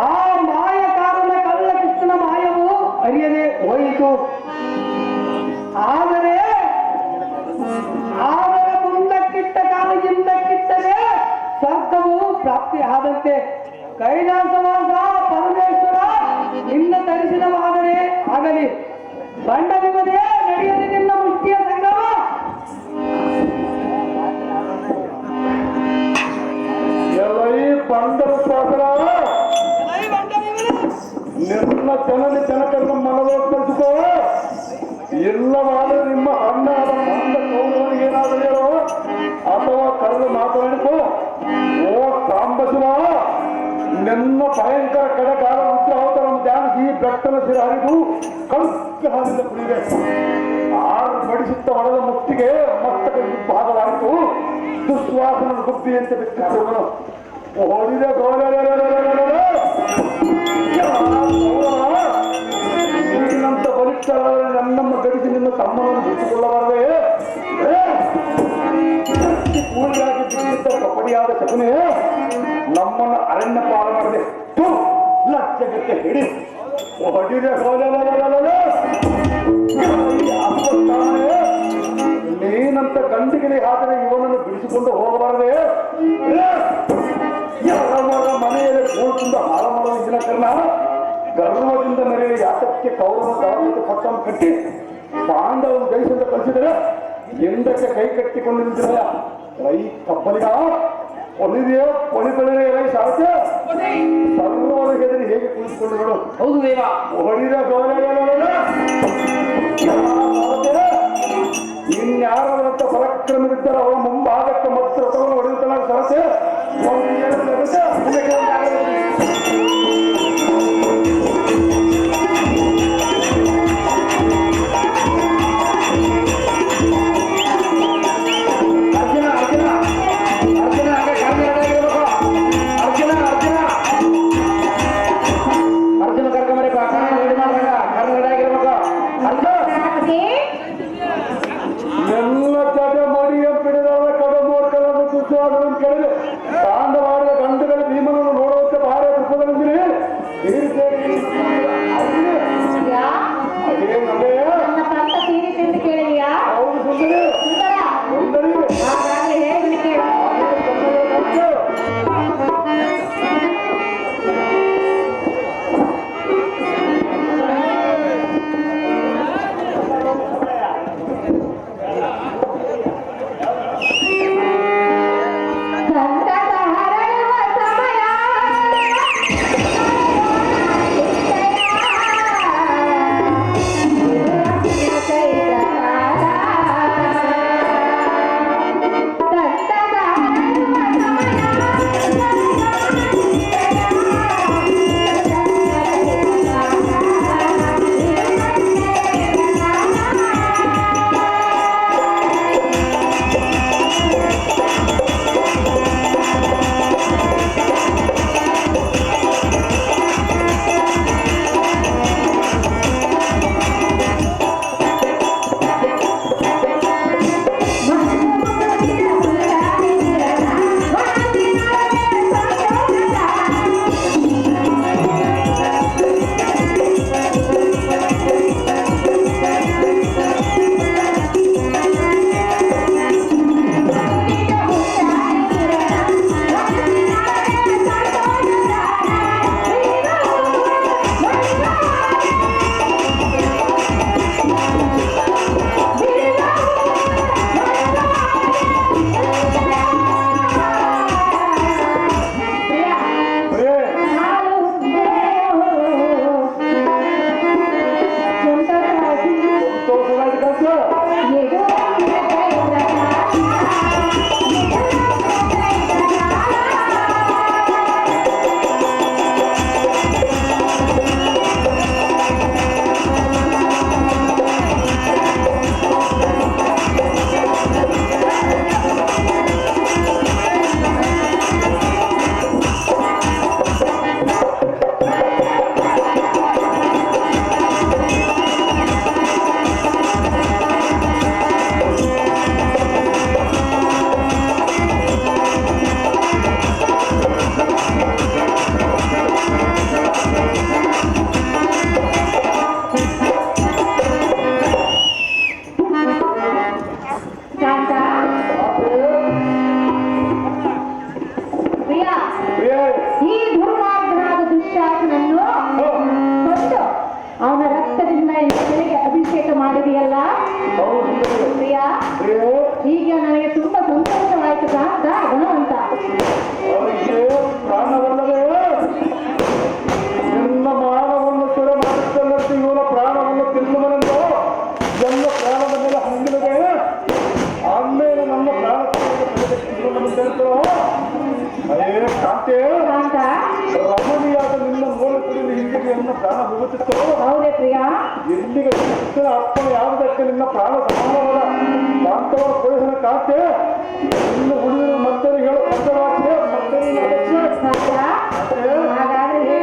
ಆ ಮಾಯ ಕಾರಣ ಕಳ್ಳ ಕೃಷ್ಣನ ಮಾಯವು ಅರಿಯದೆ ಹೋಯಿತು. ಆದರೆ ಮುಂದಕ್ಕಿಟ್ಟ ಕಾಲು ಹಿಂದಕ್ಕಿಟ್ಟರೆ ಸ್ವರ್ಗವು ಪ್ರಾಪ್ತಿ ಆದಂತೆ. ಕೈಲಾಸವಾಸ ಪರಮೇಶ್ವರ ನಿನ್ನ ದರ್ಶನವಾದರೆ ಆಗಲಿ, ಬಂಡ ನಿಮ್ಮದೇ ನಡೆಯಲಿ ನಿನ್ನ ಮುಷ್ಟಿಯ ಸಂಗಮ. ನಿನ್ನ ಜನನಿ ಜನಕನ್ನ ಮನವೊಲಿಸಿಕೋ. ಇಲ್ಲವಾದರೆ ನಿಮ್ಮ ಅಣ್ಣಾದ ಬಂದ ಕೌರವನಿಗೆ ಏನಾದರೂ ಹೇಳೋ ಅಥವಾ ಕರೆದು ಮಾತನಾಡಿಕೋ. ಓ ಸಾಂಬಶಿವ, ನಿನ್ನ ಭಯಂಕರ ಕಡೆಗಾಲ ರುದ್ರಾವತಾರ ಧ್ಯಾನಿಸಿ ಬೆಟ್ಟನ ಸಿರ ಹರಿದು ಕಲ್ಕ ಹಾಲಿಂದ ಕುಡಿಯಬೇಕು. ಆರು ಬಡಿಸುತ್ತ ಹೊಡೆದ ಮುಕ್ತಿಗೆ ಮಸ್ತಕ ಭಾಗವಾಯಿತು. ದುಶ್ವಾಸನ ಬುದ್ಧಿಯಂತೆ ಬಿಟ್ಟಿರುವನು ಹೊಡಿದ ನೀನಂತ ಬಲಿಷ್ಠರಾದರೆ ನನ್ನನ್ನು ಗಡಿಸಿ ನಿನ್ನ ತಮ್ಮನನ್ನು ಬಿಟ್ಟುಕೊಳ್ಳಬಾರದೆ. ಕೂಲಿಯಾಗಿ ಬಿಟ್ಟಿದ್ದ ಕಪಡಿಯಾದ ಶಕುನೆ ನಮ್ಮನ್ನು ಅರಣ್ಯ ಪಾಲ ಮಾಡಿದೆ. ಲಕ್ಷಗಕ್ಕೆ ಹಿಡಿ ಹೊಡಿದ ನೀನಂತ ಗಂಡಿಗೆ ಆದರೆ ಇವನನ್ನು ಬಿಡಿಸಿಕೊಂಡು ಹೋಗಬಾರದೆ. ಯಾರವರ ಮನೆಯಲ್ಲಿ ಕೂಳ್ತಿಂದ ಹಾಳ ಮಾಡುವ ಇಂದಿನ ಕರ್ಣ ಗರ್ವದಿಂದ ನೆರೆಯ ಯಾತಕ್ಕೆ ಕೌರವ ದಾವಕ್ಕೆ ಪಟ್ಟನ್ನು ಕಟ್ಟಿ ಪಾಂಡವನು ಜಯಿಸಿದ ಕಳಿಸಿದರೆ ಹಿಂದಕ್ಕೆ ಕೈ ಕಟ್ಟಿಕೊಂಡು ನಿಂತಿರ ರೈ ಕಪ್ಪಲಿಗ ಒಲಿದೆಯೋ ಒಲಿಬಳಿದೆ ರೈ ಸಾಧ್ಯ ಸರ್ವರ ಹೆದರಿ ಹೇಗೆ ಕುಳಿತುಕೊಂಡು ಹೌದು ದೇವ. ಹೊಡಿದ ಇನ್ಯಾರಂತ ಪರಾಕ್ರಮವಿದ್ದರೆ ಅವರ ಮುಂಭಾಗಕ್ಕೆ ಮತ್ತು ರಥವನ್ನು ಹೊಡೆಯುತ್ತಾನೆ ಸರಸೆ. ಪಾಂಡವಾದ ಗಂಡುಗಳು ಭೀಮನನ್ನು ನೋಡುವ ದೇವಿಯನ್ನು ಪ್ರಾಣ ಹೋಗುತ್ತಿತ್ತು. ಹೌದೇ ಪ್ರಿಯ? ಎಲ್ಲಿಗೆ ಕೃಷ್ಣನ ಅರ್ಪಣೆ ಯಾವುದಕ್ಕೆ ನಿನ್ನ ಪ್ರಾಣ ಸಮಾನವಲ್ಲ. ಶಾಂತವರ ಪೊಲೀಸನ ಕಾತೆ ಇನ್ನು ಉಳಿದ ಮತ್ತೆ ಹೇಳು ಪಂಚವಾಕ್ಯ ಮತ್ತೆ ಹಾಗಾದ್ರೆ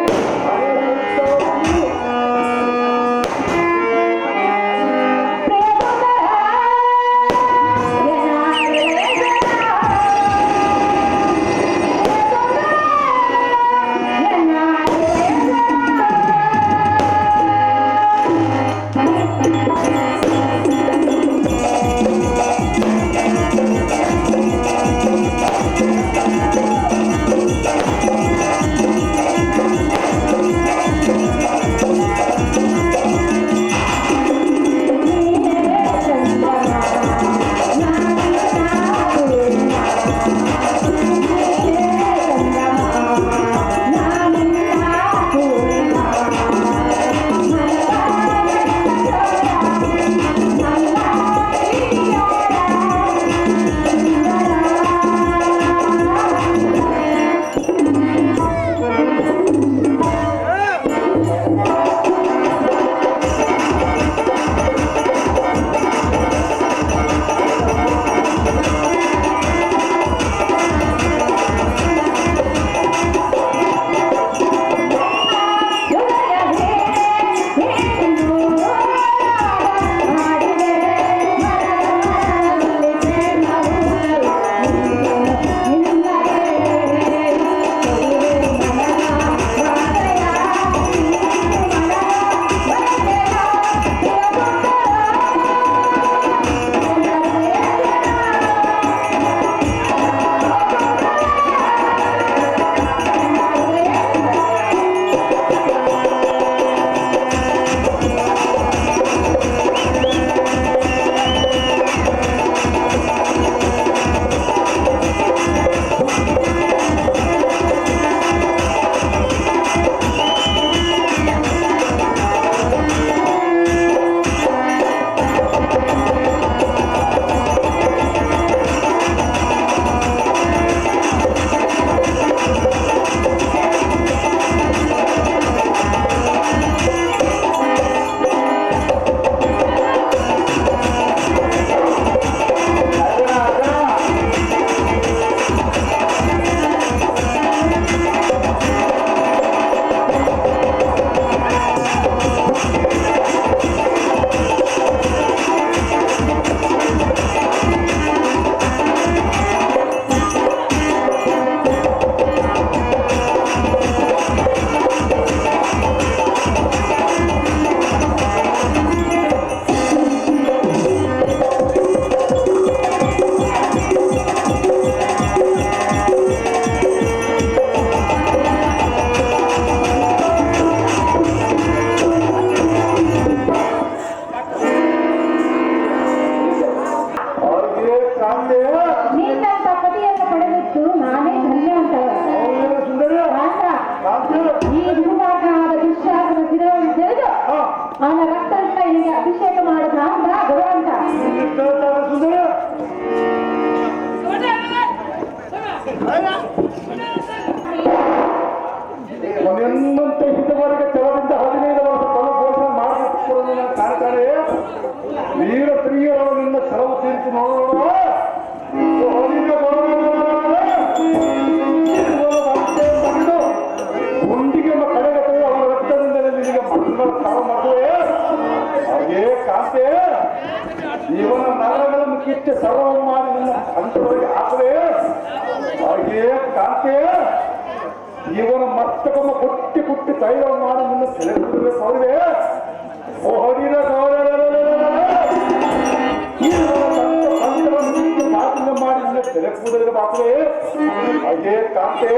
ಅವನ ರಕ್ತದಿಂದ ನಿನಗೆ ಅಭಿಷೇಕ ಮಾಡಿದ ಭಗವಂತ. ನಿಮ್ಮಂತೆ ಹಿತವರೆಗೆ ಕೆಲವಿಂದ 15 ವರ್ಷ ತಲೆ ಘೋಷಣೆ ಮಾಡಬೇಕು ಕಾಣ್ತಾರೆ. ವೀರ ಪ್ರಿಯರವರು ನಿನ್ನ ಕೆಲವು ತೀರ್ಚು ನೋಡೋಣ. ಗುಂಡಿಗೆ ಕಡೆಗಟ್ಟೆ ಅವರ ರಕ್ತದಿಂದಲೇ ನಿನಗೆ ಮಕ್ಕಳ ಸಾಲ ಮಾಡುವೆ. ಹಾಗೇ ಕಾಂತೆ ಇವನ ನರಗಳನ್ನು ಕಿತ್ತೆ ಸರ್ವ ಮಾಡಿ ನಿನ್ನ ಕಂಠದೊಳಗೆ ಹಾಕುವೆ. ಹಾಗೇ ಕಾಂತೆ ಇವನ ಮಸ್ತಕವನ್ನು ಕುಟ್ಟಿ ಕುಟ್ಟಿ ತೈಲ ಮಾಡಿ ನಿನ್ನ ಸೆಳೆದುಕೊಳ್ಳಬೇಕು. ಹೋದ್ರೆ ಹೊಡಿದ ಮಾತಿನ ಮಾಡಿ ನಿನ್ನ ಸೆಲೆ ಕೂದಲಿಗೆ ಬಾಕುವೆ. ಹಾಗೇ ಕಾಂತೆ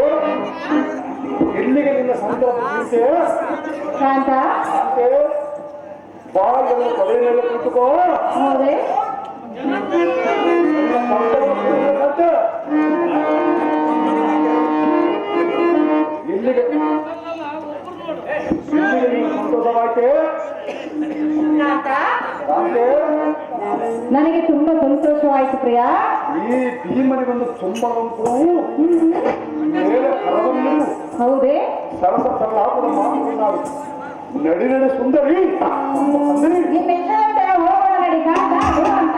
ಎಲ್ಲಿಗೆ ನಿನ್ನ ಸಂಕಲ್ಪ ಕಾಂತೆ ಬಾಳನ್ನು ಕೊಲೆಯಲ್ಲಿ ಕುಳಿತುಕೋ. ಇಲ್ಲಿಗೆ ಸಂತೋಷವಾಯ್ತೆ. ನನಗೆ ತುಂಬಾ ಸಂತೋಷವಾಯಿತು ಪ್ರಿಯಾ. ಈ ಭೀಮನಿಗೊಂದು ತುಂಬಾ ಮೇಲೆ ಕರವನ್ನು ಹೌದೇ? ಸರಸ ಸರಳಾಪದ ಮಾತುಗಳನ್ನಾಡು. ನಡಿ ನಡಿ ಸುಂದರಿ ಸುಂದರಿ. ನಿಮ್ಮ ಇಷ್ಟದಂತೆ ಹೋಗೋಣ ನಡಿ ಕಾಂತ ಗುರುವಂತ.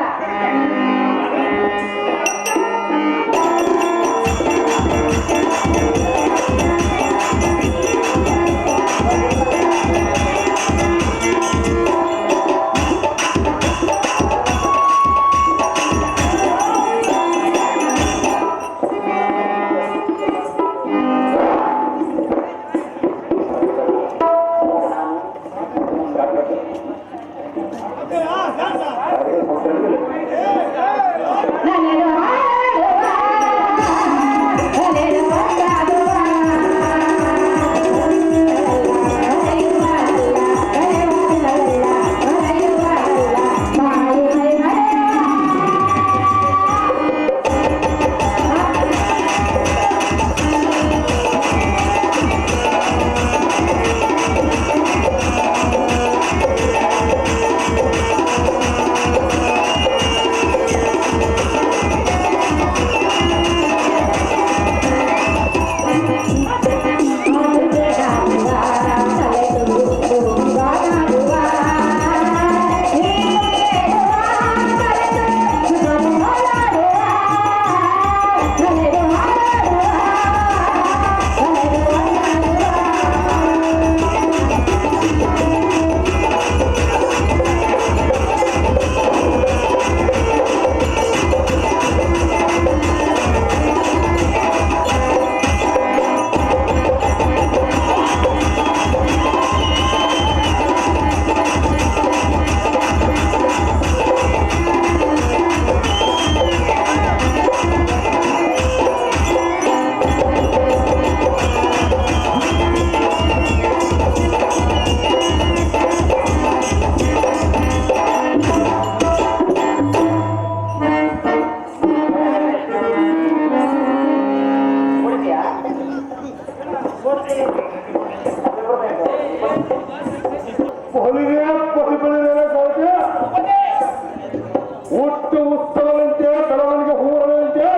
ಹುಟ್ಟು ಉತ್ಸವದಂತೆ ಬೆಳವಣಿಗೆ ಹೂರಣಂತೆ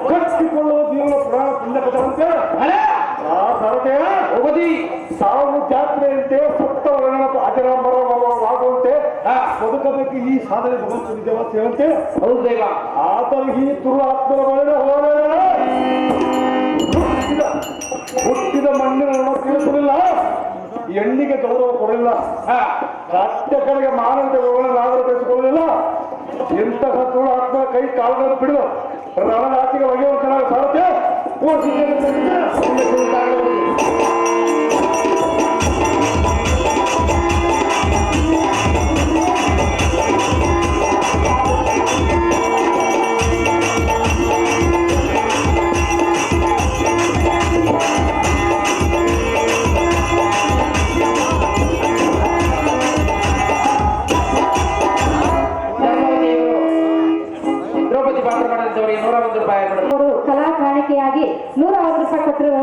ಕಟ್ಟಿಕೊಳ್ಳುವ ಜೀವನ ಪ್ರಾಣ ಪುಣ್ಯಪದಂತೆ ಆ ಸರತೆ ಹೋಗದಿ ಸಾವು ಜಾತ್ರೆಯಂತೆ ಸತ್ತ ವರ್ಣನ ಆಚರಣವಾಗುವಂತೆ ಬದುಕಬೇಕು ಈ ಸಾಧನೆ ಭಗವಂತ ನಿಜವ ಸೇವಂತೆ ಹೌದು ದೇವ ಆತನಿಗೆ ದುರಾತ್ಮರ ಮರಣ ಹುಟ್ಟಿದ ಮಣ್ಣಿನ ಋಣ ತಿಳಿಸಲಿಲ್ಲ ಹೆಣ್ಣಿಗೆ ಗೌರವ ಕೊಡಲಿಲ್ಲ ರಾಜ್ಯಗಳಿಗೆ ಮಾನವತೆ ಗೌರವ ಬೆಳೆಸಿಕೊಳ್ಳಲಿಲ್ಲ ಎಂತಹ ತುಳು ಆತ್ಮ ಕೈ ಕಾಲಗಳನ್ನು ಬಿಡುವ ರಣರಾತಿಗೆ ಒಗೆಯುವಂತಹ ಸಾರಥ್ಯ ಕಲಾ ಕಾಣಿಕೆಯಾಗಿ 101 ರೂಪಾಯಿ ಕೊಟ್ಟರು.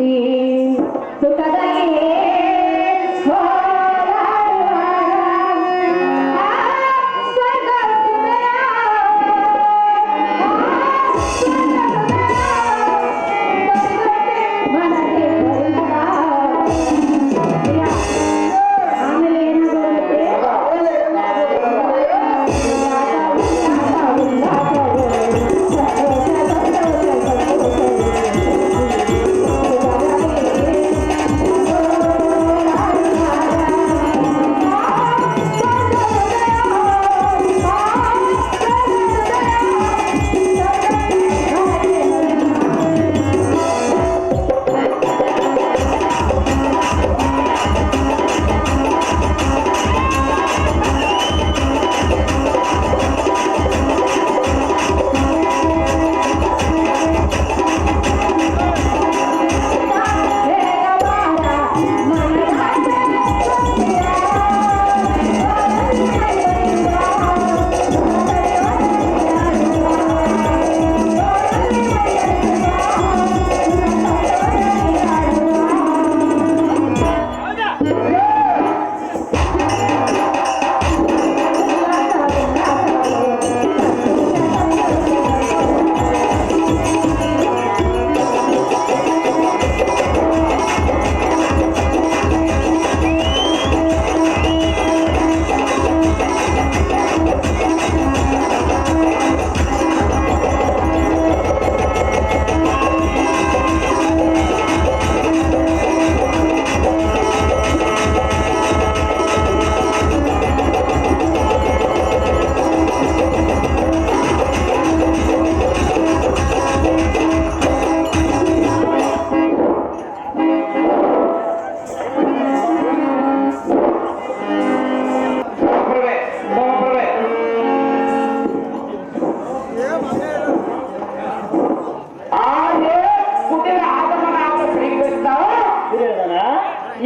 ಈ ಸುಖದಲ್ಲಿ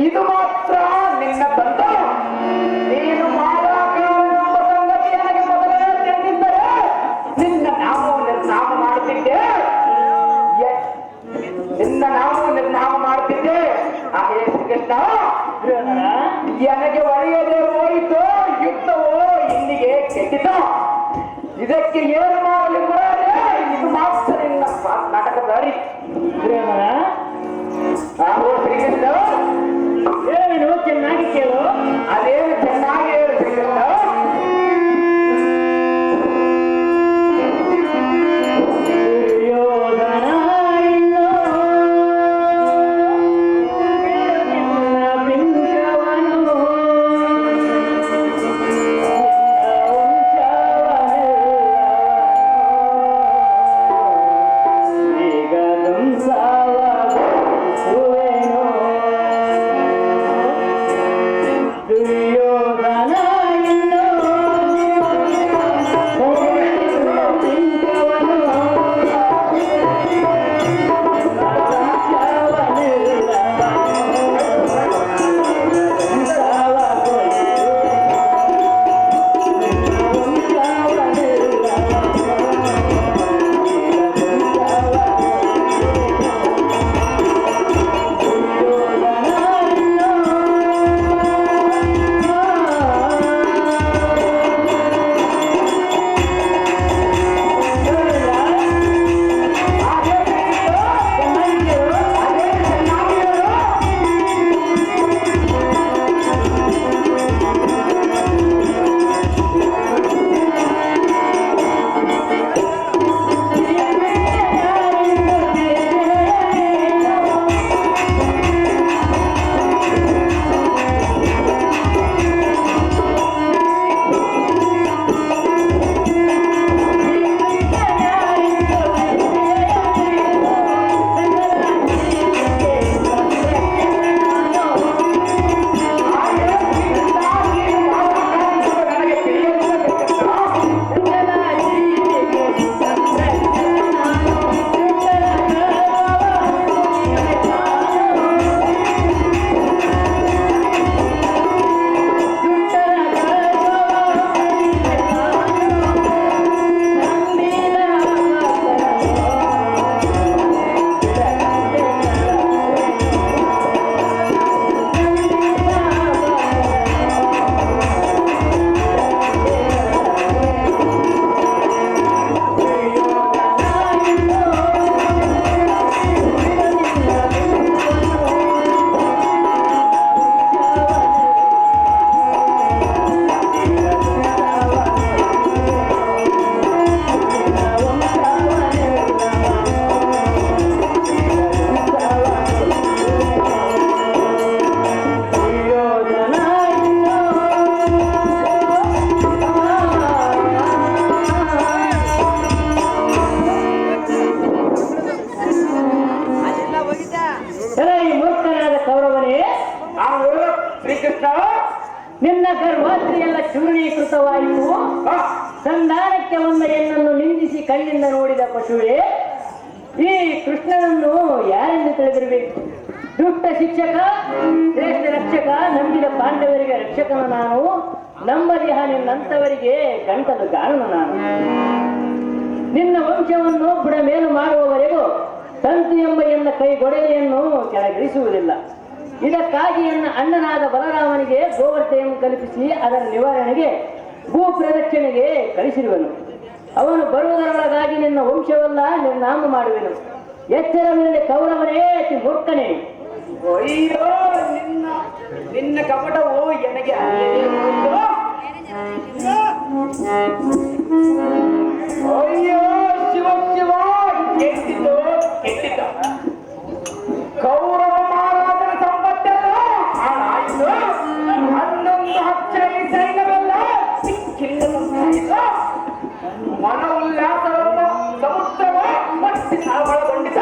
ಇದು ಮಾತ್ರ ನಿನ್ನ ಬಂದ ನೀನು ಮಾರಾಕನೆಂಬ ಸಂಗತಿ ನನಗೆ ಮೊದಲೇ ತಿಳಿದಿದ್ದರೆ ನಿನ್ನ ನಾವು ನಿರ್ನಾಮ ಮಾಡುತ್ತಿದ್ದೆ ನಿನ್ನ ನಾವು ನಿರ್ನಾಮ ಮಾಡುತ್ತಿದ್ದೆ ಹಾಗೆ ಶ್ರೀಕೃಷ್ಣ ನನಗೆ ಒಡೆಯದೆ ಹೋಯಿತು ಯುದ್ಧವೋ ಇಲ್ಲಿಗೆ ಕೆಟ್ಟಿತು ಇದಕ್ಕೆ ಏನು ಮಾಡಲಿ ಬರದೆ ಇದು ಮಾತ್ರ ನಿನ್ನ ನಾಟಕ ದಾರಿ ಶ್ರೀಕೃಷ್ಣ ಏನು ಚೆನ್ನಾಗಿ ಕೇಳು. ಅದೇನು ಚೆನ್ನಾಗಿ ಹೇಳು ಶ್ರೀಕೃಷ್ಣ. Yeah. ನಿನ್ನ ಗರ್ಭಾತ್ರಿ ಎಲ್ಲ ಚೂರ್ಣೀಕೃತವಾಯಿತು. ಸಂಧಾನಕ್ಕೆ ಬಂದ ಹೆಣ್ಣನ್ನು ನಿಂದಿಸಿ ಕಣ್ಣಿಂದ ನೋಡಿದ ಪಶುವೇ, ಈ ಕೃಷ್ಣನನ್ನು ಯಾರೆಂದು ತಿಳಿದಿರಬೇಕು? ದುಷ್ಟ ಶಿಕ್ಷಕ, ಶ್ರೇಷ್ಠ ರಕ್ಷಕ, ನಂಬಿದ ಪಾಂಡವರಿಗೆ ರಕ್ಷಕನ ನಾನು, ನಂಬದಿಹ ನಿನ್ನಂತವರಿಗೆ ಗಂಟಲು ಗಾಣನು ನಾನು. ನಿನ್ನ ವಂಶವನ್ನು ಬುಡಮೇಲು ಮಾಡುವವರೆಗೂ ತಂತು ಎಂಬ ಎನ್ನ ಕೈಗೊಡವೆಯನ್ನು ಕೆಳಗಿಳಿಸುವುದಿಲ್ಲ. ಇದಕ್ಕಾಗಿ ಎನ್ನ ಅಣ್ಣನಾದ ಬಲರಾಮನಿಗೆ ಗೋವರ್ತೆಯನ್ನು ಕಲ್ಪಿಸಿ ಅದರ ನಿವಾರಣೆಗೆ ಭೂ ಪ್ರದಕ್ಷಿಣೆಗೆ ಕಳಿಸಿರುವನು. ಅವನು ಬರುವುದರೊಳಗಾಗಿ ನಿನ್ನ ವಂಶವಲ್ಲ ನಿರ್ನಾಮ ಮಾಡುವೆನು. ಎಚ್ಚರವಿರಲಿ ಕೌರವನೇ, ಅತಿ ಮೂರ್ಖನೇ. ಅಯ್ಯೋ, ನಿನ್ನ ಕಪಟವು ನನಗೆ ಅರಿಯದೇ ಹೋಯಿತು. ಅಯ್ಯೋ ಶಿವ ಶಿವ, ಕೆಟ್ಟಿತು ಕೆಟ್ಟಿತು. ಕೌರವ ಮಹಾರಾಜನ ಸಂಪತ್ತೆಲ್ಲ ಹಾಳಾಯಿತು. 11 ಅಕ್ಷರಿ ಸೈನ್ಯವೆಲ್ಲ ಸಿಕ್ಕಿಲ್ಲದಂತಾಯಿತು. ಮನ ಉಲ್ಲಾಸವನ್ನು ಸಮುದ್ರವ ಮಟ್ಟಿ ಒಳಗೊಂಡಿತ.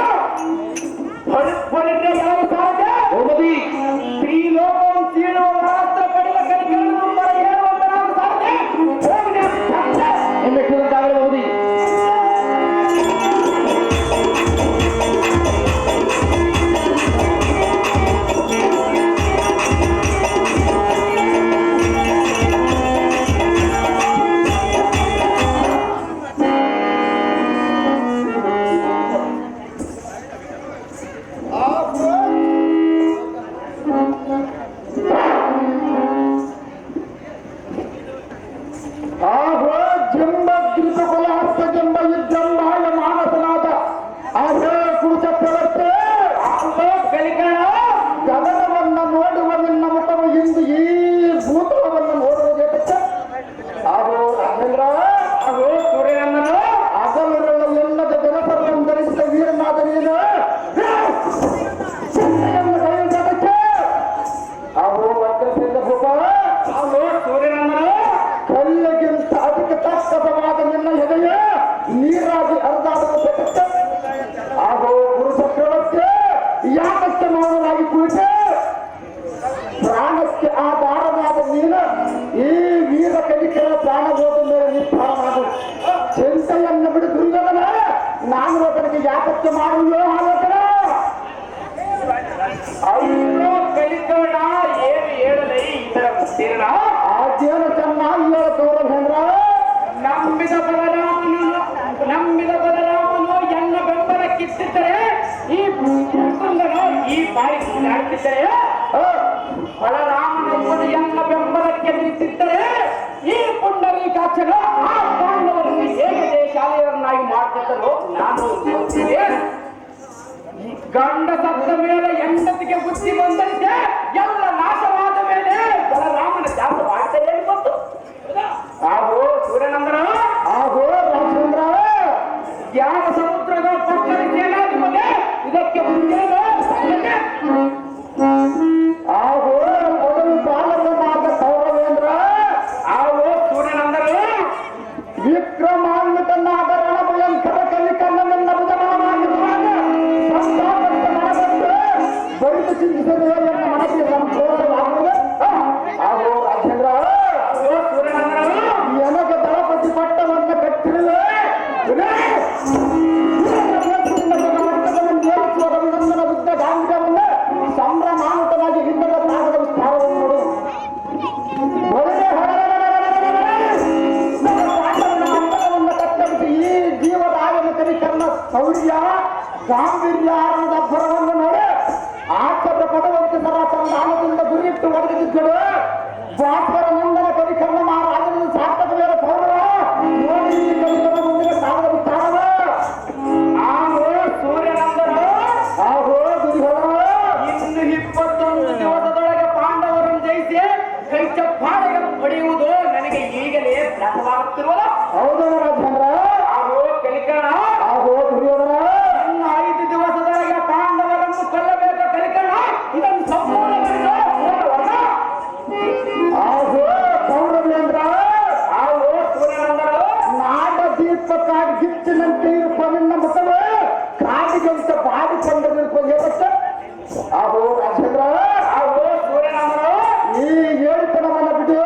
ಯಾವ ಸಾಧ್ಯ ಶ್ರೀಲೋಕಂ ಸೀಳುವ ರಾಷ್ಟ್ರ ಪಡೆದ ಕಲಿಗಳನ್ನು ತುಂಬಾ ಹೇಳುವಂತ ನಾವು ಸಾಧ್ಯ ಎಂಬುದಾಗಬಹುದು. ಪ್ರಾಣಕ್ಕೆ ಆಧಾರವಾದ ನೀನು ಈ ವೀರ ಕಲಿಕೆಯ ಪ್ರಾಣ ಹೋದ ಮೇಲೆ ನಿರ್ಧಾರ ಮಾಡು. ಚಿಂತೆಯನ್ನು ಬಿಡು ದುರ್ಯೋಧನ, ನಾನು ಅದಕ್ಕೆ ಯಾಕಕ್ಕೆ ಮಾಡುವುದೋ ಆಲೋಚನ. ಅಯ್ಯೋ ಕಲಿಕೋಣ, ಏನು ಹೇಳಲೇ ಇದರ ಮುತ್ತೀರ್ಣ. ಅದೇನು ಚೆನ್ನಾಗಿ ಹೇಳ ಕೌರವೇಂದ್ರ. ನಂಬಿದ ಬಲರಾಮನು ಎನ್ನ ಬೆಂಬಲಕ್ಕಿದ್ದರೆ ಈ ಈ ಬಾಯಿ ಆಡ್ತಿದ್ದರೆ, ಬಲರಾಮನೊಬ್ಬನು ಎನ್ನ ಬೆಂಬಲಕ್ಕೆ ನಿಂತಿದ್ದರೆ ಈ ಪುಂಡರೀಕಾಕ್ಷನ ಆ ಪಾಂಡವರನ್ನು ಹೇಗೆ ಶಾಲೆಯವರನ್ನಾಗಿ ಮಾಡ್ತಿದ್ದರೋ ನಾನು ನೋಡ್ತೀನಿ. ಗಂಡ ಸತ್ತ ಮೇಲೆ ಹೆಂಡತಿಗೆ ಬುದ್ಧಿ ಬಂದಂತೆ ಎಲ್ಲ ನಾಶವಾದ ಮೇಲೆ ಬಲರಾಮನ ತ್ಯಾಗ ಮಾಡ್ತಾರೆ ಬಂತು. ಆಹೋ ಸೂರ್ಯನಂದನ, ಆಹೋ ರಾಮಚಂದ್ರ, ಜ್ಞಾನ ಸಮುದ್ರದ ಪಕ್ಕದ ಸೇನಾಧಿಪತಿ ಇದಕ್ಕೆ ಮುಂದೇನು ಆಹೋ ಮೊದಲು ಬಾಲಕನಾದ ಕೌರವೇಂದ್ರ, ಆಹೋ ಸೂರ್ಯನಂದನ, ವಿಕ್ರಮಾನ್ವಿತನಾದ ರಣಭಯಂಕರ ಕಲಿಕನ್ನನೆಲ್ಲ ಬುಧಮಾನವಾಗಿರುವಾಗ ಸಂತಾಪಕ್ಕೆ ಮನಬಂದು ಬರಿದು ಚಿಂತಿಸಲು ಎನ್ನ ಮನಕ್ಕೆ ಸಂತೋಷವಾಗುವುದು. ಆಹೋ ರಾಜೇಂದ್ರ, ಎನಗೆ ದಳಪತಿ ಪಟ್ಟವನ್ನು ಕಟ್ಟಿರುವೆ ಯುದ್ಧ ಗಾಂಧಿಗಳನ್ನು ಸಂಭ್ರಮಾನುತವಾಗಿ ಹಿಂದದ ಭಾಗದ ವಿಸ್ತಾರವನ್ನು ನೋಡು. ಅಂತರವನ್ನು ಕತ್ತರಿಸಿ ಈ ಜೀವದಾಯನ ಕಲಿಕರ್ಣ ಶೌರ್ಯ ಗಾಂಭೀರ್ಯ ಆರಣದ ಅಬ್ಬರವನ್ನು ನೋಡಿ ಆಚರ ಪದವಂತೆ ಸಂಧಾನದಿಂದ ಗುರಿಯಿಟ್ಟು ಒದಗಿಸಿದ್ದಳು. ಭಾಸ್ಕರ ನಂದನ ಕಲಿಕರ್ಣ ಮಹಾರಾಜನ ಸಾರ್ಥಕ ಬೇರೆ ಕೌರವ ನೋಡಿ ಈ ಕಲಿಕರ್ಣ ಮುಂದಿನ ಸಾಗರ ವಿಸ್ತಾರವ. ಆಹೋ ಸೂರ್ಯನಂದನ, ಆಹೋ ದುರ್ಯೋಧನ, ಇನ್ನು 21 ದಿವಸದೊಳಗೆ ಪಾಂಡವರನ್ನು ಜಯಿಸಿ ಕೈ ಚಪ್ಪಾಳೆಗೆ ಪಡೆಯುವುದು ನನಗೆ ಈಗಲೇ ಪ್ರಾಪ್ತವಾಗುತ್ತಿರುವಲ್ಲ. ಹೌದು ರಾಜೇಂದ್ರ. ಆಹೋ ಕಲಿಕರ್ಣ, ಆಹೋ ದುರ್ಯೋಧನ, ಇನ್ನು 5 ದಿವಸದೊಳಗೆ ಪಾಂಡವರನ್ನು ಕೊಲ್ಲಬೇಕು ಕಲಿಕರ್ಣ. ಇದನ್ನು ಸಂಪೂರ್ಣ ಆಹೋ ಕೌರವೇಂದ್ರ, ಆಹೋ ಸೂರ್ಯನಂದನ, ನಾಡ ದೀಪಕ್ಕಾಗಿ ಗಿಚ್ಚಿನಂತೆ ಇರುವ ನಿನ್ನ ಮುಖವೇ ಕಾಡಿಗಂತ ಬಾಡಿಕೊಂಡಿರುವ ಹೇಳಕ್ಕೆ. ಆಹೋ ರಾಜೇಂದ್ರ, ಆಹೋ ಸೂರ್ಯನಂದನ, ಈ ಹೇಳಿತನವನ್ನು ಬಿಡು.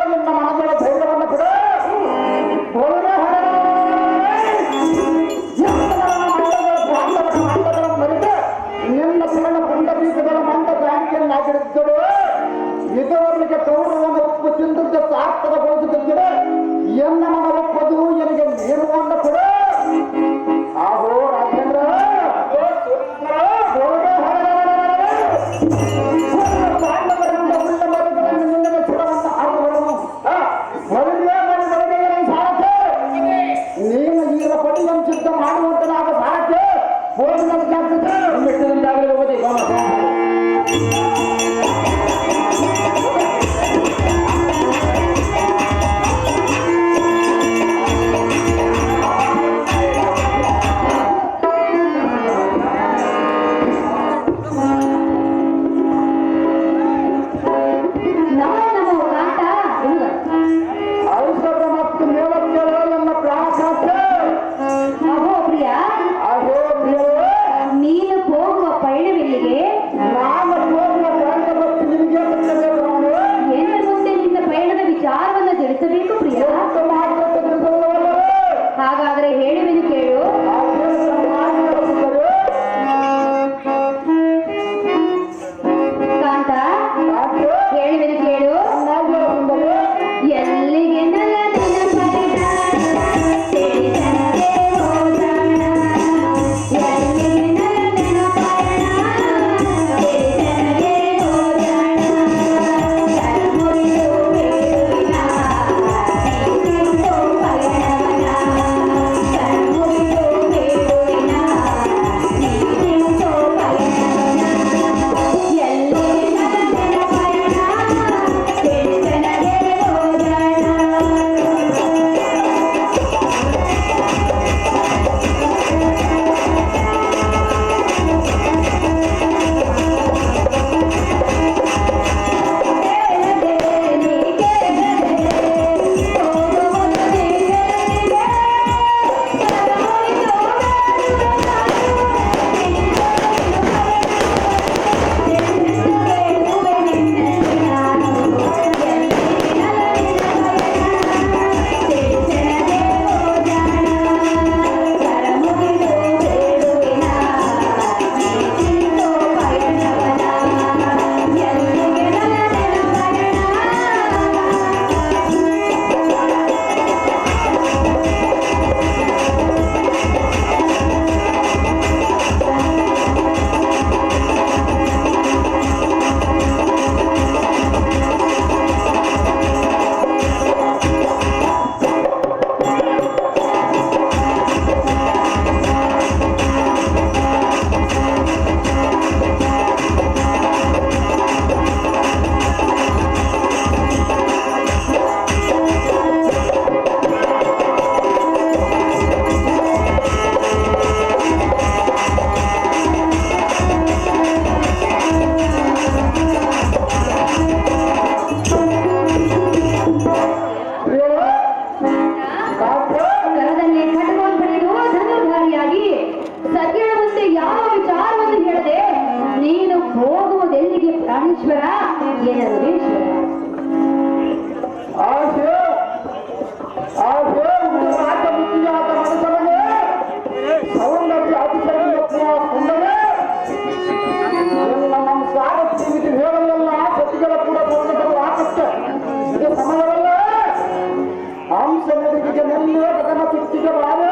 ಬೆಳಕಿಗೆ ನೆಲ್ಲೇ ಗಗನ ಚುಕ್ಕಿಗೆ ಬಾರೆ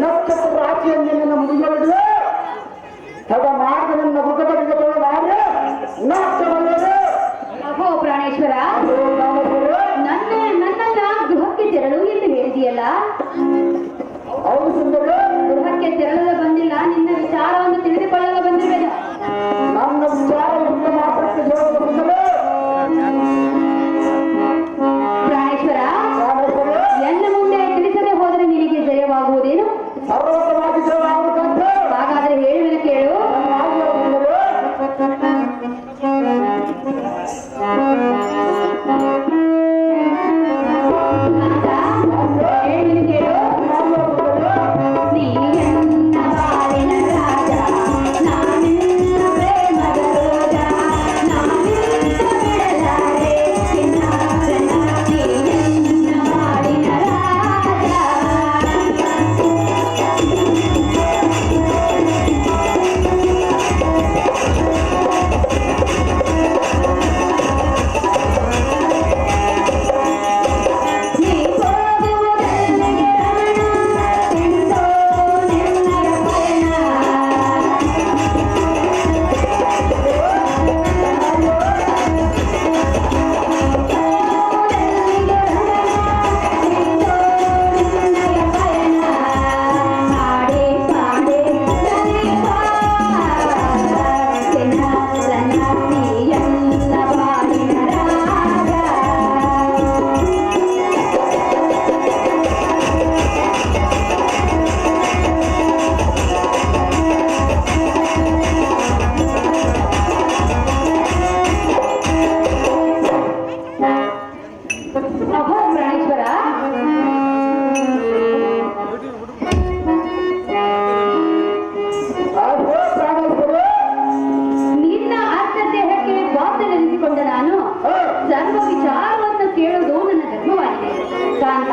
ನಕ್ಷತ್ರ ರಾಶಿಯಲ್ಲಿ ನಿನ್ನ ಮುಡಿಗಳಿವೆ ತಡ ಮಾಡಿದ ನನ್ನ ಮೃಗಗಳಿಗೆ ಬಾರೆ ನಾಟ್ಯವಲ್ಲದೆ ಅಹೋ ಪ್ರಾಣೇಶ್ವರ, ನನ್ನನ್ನ ಗೃಹಕ್ಕೆ ತೆರಳು ಎಂದು ಹೇಳಿದೆಯಲ್ಲ. ಹೌದು ಸುಂದರ, ಗೃಹಕ್ಕೆ ತೆರಳಲು ಬಂದಿಲ್ಲ, ನಿನ್ನ ವಿಚಾರವನ್ನು ತಿಳಿದುಕೊಳ್ಳಲು ಬಂದಿರುವೆನು. ನನ್ನ ವಿಚಾರ ಎಂತ ಮಾತ್ರಕ್ಕೆ ಹೇಳಲು ಸುಂದರ. ಪ್ರಾಣೇಶ್ವರ, ಎನ್ನ ಮುಂದೆ ತಿಳಿಸದೆ ಹೋದರೆ ನಿನಗೆ ಜಯವಾಗುವುದೇನು? ಸರ್ವತವಾಗಿ ಜಯವಾಗುತ್ತಂತೆ. ಹಾಗಾದರೆ ಹೇಳುವೆನು ಕೇಳು. ಹೇಳುವೆನು ಕೇಳು. ನೀ ಎನ್ನ ಬಾಳಿನ ರಾಜ, ನಾನಿನ್ನ ಪ್ರೇಮದ ರೋಜ, ನಾನಿನ್ನ ಬಿಡಲಾರೆ ನಿನ್ನ ಜನ, ನೀ ಎನ್ನ ಬಾಳಿನ ರಾಜ. ನೀ ಹೋಗುವುದೆಲ್ಲಿಗೆ ರಮಣ, ಎಂದೋ ನಿನ್ನಯ ಪಯಣ. ಹೋಗುವುದೆಲ್ಲಿಗೆ ರಮಣ, ಎಂದೋ ನಿನ್ನಯ ಪಯಣ. ಹಾಡೆ ಪಾಡೆ ನಲಿಪ, ಎನ್ನ ರನ್ನ ನೀ ಎನ್ನ ಬಾಳಿನ ರಾಗ. ಅಹೋ ಪ್ರಾಣೇಶ್ವರ, ನಿನ್ನ ಅರ್ಥ ದೇಹಕ್ಕೆ ಬಾಧ್ಯ ನೆನೆಸಿಕೊಂಡ ನಾನು ಸರ್ವ ವಿಚಾರವನ್ನು ಕೇಳುವುದು ನನ್ನ ಧರ್ಮವಾಗಿದೆ. ಕಾಂತ,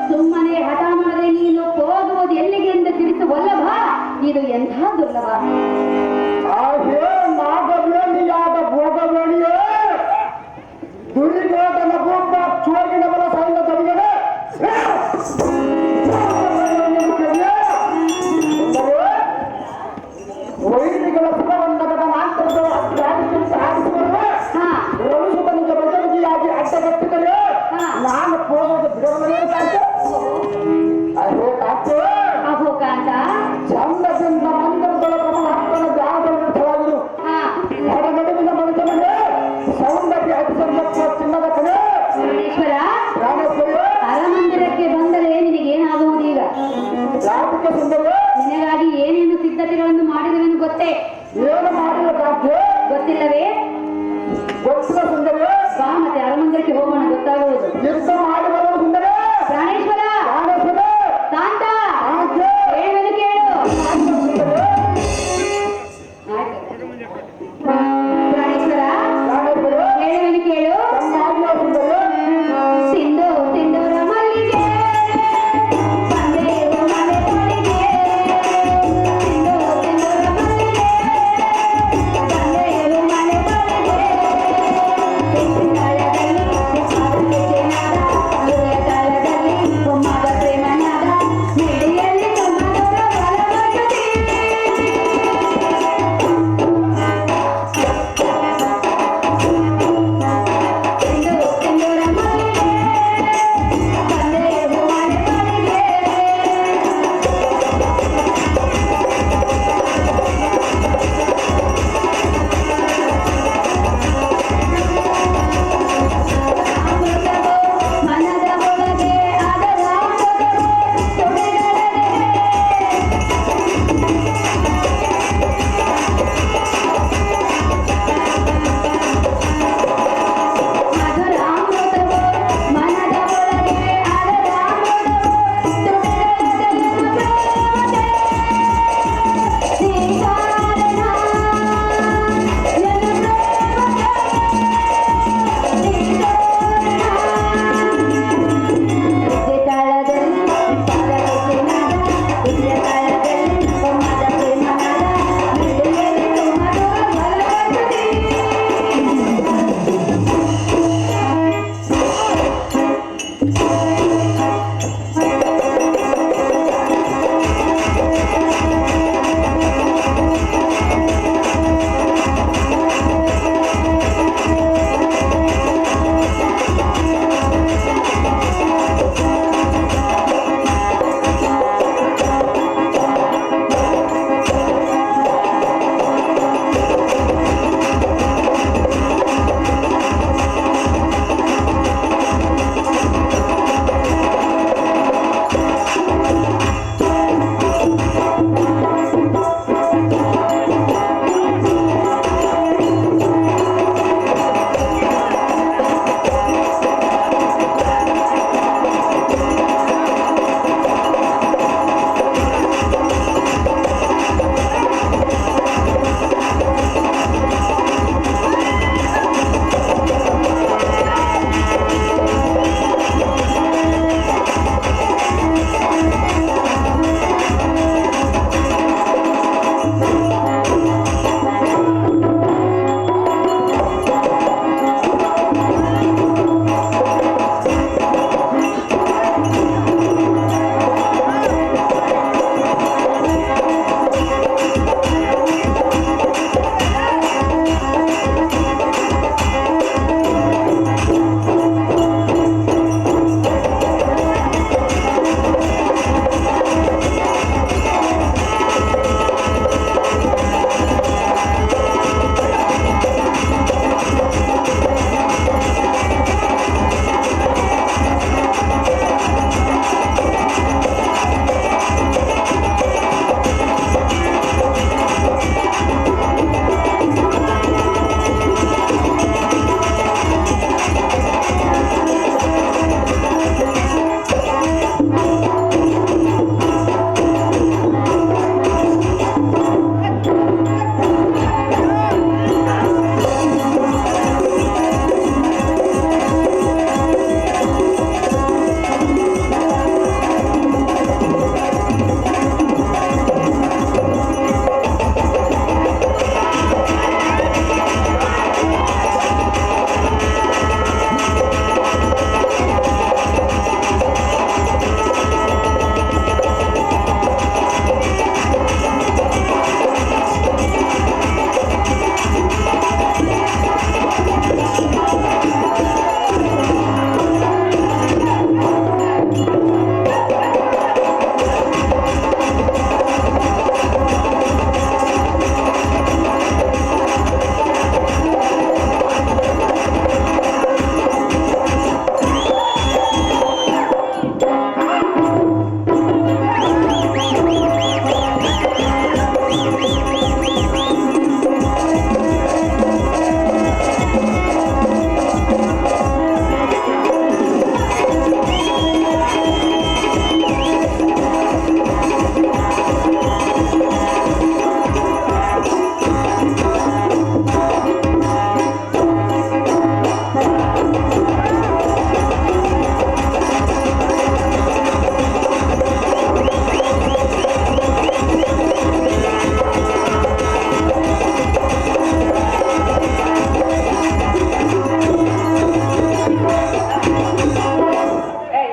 ಸುಮ್ಮನೆ ಹಠ ಮಾಡದೆ ನೀನು ಹೋಗುವುದು ಎಲ್ಲಿಗೆ ಎಂದು ತಿಳಿಸುವಲ್ಲಭ, ಇದು ಎಂಥ ದುರ್ಲಭ. ನಾಗವೇಣಿಯಾದ ಭೋಗವೇಣಿಯೇ ದುರ್ಯೋಧನ ಭೂಪ ಚೋಗಿನ ಬಲ ಸೈನ್ಯ ತಡೆಯದೆ ವೈರಿಗಳ ಸುಖವನ್ನಗದ ಮಾಂತ್ರದ ಆಡಿಸಿಕೊಂಡು ಹಾ ರವಿಸುತನಿಗೆ ಬಜರಂಗಿಯಾಗಿ ಅಡ್ಡಗಟ್ಟಿದರೆ ನಾನು ಹೋಗೋದು ಬಿಡವನೇ ಕಾಂತೆ. ಅದೇ ಕಾಂತೆ, ಅಹೋ ಕಾಂತ, ಚಂದದಿಂದ ಮಂದಿರದೊಳ ಪರಮಾತ್ಮನ ಧ್ಯಾನದಲ್ಲಿ ಸ್ಥಳವಿರು. ಹಾ ಹೊರಗಡುವಿನ ಮನುಷ್ಯನಿಗೆ ಸೌಂದರ್ಯ ಅತಿಸಂಬತ್ವ ಚಿನ್ನದ ಕಡೆ ಪ್ರಾಣೇಶ್ವರ, ರಾಮೇಶ್ವರ ಅರಮಂದಿರಕ್ಕೆ ಬಂದರೆ ನಿನಗೇನಾಗುವುದೀಗ? ಜಾತಕ ಸುಂದರ ನಿನಗಾಗಿ ಏನೇನು ಸಿದ್ಧತೆಗಳನ್ನು ಮಾಡಿರುವೆನು ಗೊತ್ತೇ? ಏನು ಮಾಡಿದ ಕಾಂತೆ ಗೊತ್ತಿಲ್ಲವೇ? ಗೊತ್ತಿಲ್ಲ ಸುಂದರ. ಬಾ ಮತ್ತೆ ಅರಮಂದಿರಕ್ಕೆ ಹೋಗೋಣ, ಗೊತ್ತಾಗುವುದು. ಯುದ್ಧ ಮಾಡಿ ಬರುವ ಸುಂದರ ಪ್ರಾಣೇಶ್ವರ, ರಾಮೇಶ್ವರ ಕಾಂತ, ಕಾಂತೆ ಹೇಳುವೆನು ಕೇಳು. ಸುಂದರ ಪ್ರಾಣೇಶ್ವರ, ರಾಮೇಶ್ವರ ಹೇಳುವೆನು ಕೇಳು. ತಮ್ಮ ಸುಂದರ ಸಿಂಧು ಸಿಂಧೂರ ಮಲ್ಲಿಗೆ ಬಂದೇವು ಮನೆ ಕೊನೆಗೆ. ಸಿಂಧು ಸಿಂಧೂರ ಮಲ್ಲಿಗೆ ಬಂದೇವು ಮನೆ ಕೊನೆಗೆ. ಸಿಂಗಾರದಲ್ಲಿ ಹಾಡುತ್ತಿದೆ ನಾದ,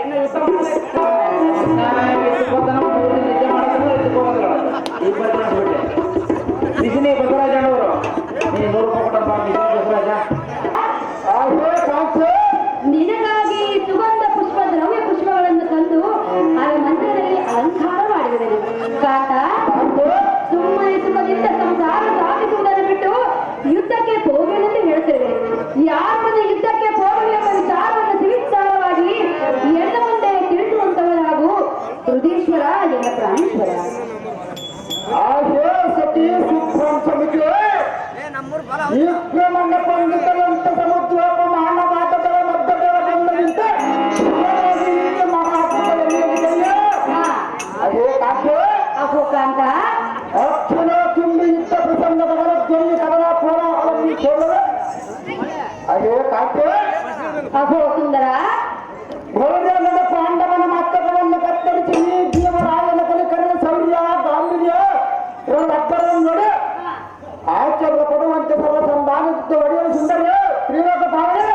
ಇನ್ನು ಯುದ್ಧ ಮಾಡಲ್ಲ. ಬಿಸಿನಿ ಬಸವರಾಜ ಅವರು ನೀವು 100 ರೂಪಾಯಿ ಕೊಟ್ಟಪ್ಪ ಬಿಸಿನಿ ಬಸವರಾಜ. ನಿನಗಾಗಿ ಸುಗಂಧ ಪುಷ್ಪ ದ್ರವ್ಯ ಪುಷ್ಪಗಳನ್ನು ತಂದು ಆ ಮಂದಿರದಲ್ಲಿ ಅಲಂಕಾರ ಮಾಡಿರುವೆನು. ಕಾಂತ, ಸುಮ್ಮನೆ ಸುಖದಿಂದ ಸಂಸಾರ ಸಾಗಿಸುವುದನ್ನು ಬಿಟ್ಟು ಯುದ್ಧಕ್ಕೆ ಹೋಗಲೆಂದು ಹೇಳ್ತೇವೆ. ಯಾರು ಯುದ್ಧಕ್ಕೆ ಹೋಗಲು ಎಂಬ ವಿಚಾರವನ್ನು ಸುವಿಚಾರವಾಗಿ ಎಲ್ಲ ಮುಂದೆ ತಿಳಿಸುವಂತವರಾಗು ಹೃದೀಶ್ವರ ಎನ್ನ ಪ್ರಾಣೇಶ್ವರ. ಸತಿ ಸುಪ್ರಂಸಮಿಗೆ ವಿಕ್ರಮಣ್ಣ ಪಂಡಿತರಂತ ಸಮುದ್ರೋಪ ಮಾನವಾದಗಳ ಮಧ್ಯಗಳ ಬಂದನಿಂತ ಅದೇ ಕಾಕೆ ಅಹೋ ಕಾಂತ, ಅಕ್ಷರ ತುಂಬಿ ಇದ್ದ ಪ್ರಸಂಗದ ಧ್ವನಿ ಕವನ ಪೂರ ಅವಧಿ ಕೇಳಲು ಅದೇ ಕಾಕೆ ಅಹೋ ಸುಂದರ, ಘೋರಜನದ ಪಾಂಡವನ ಮಸ್ತಕವನ್ನು ಕತ್ತರಿಸಿ ಈ ಜೀವರಾಯನ ಕಲಿಕರಣ ಶೌರ್ಯ ಗಾಂಭೀರ್ಯ ಇವರೊಬ್ಬರನ್ನು ನೋಡಿ ಆಶ್ಚರ್ಯ ಪಡುವಂತೆ ಸರ್ವ ಸಂಧಾನಿದ್ದು ಒಡೆಯಲು ಸುಂದರ ತ್ರಿಲೋಕ ಭಾವನೆ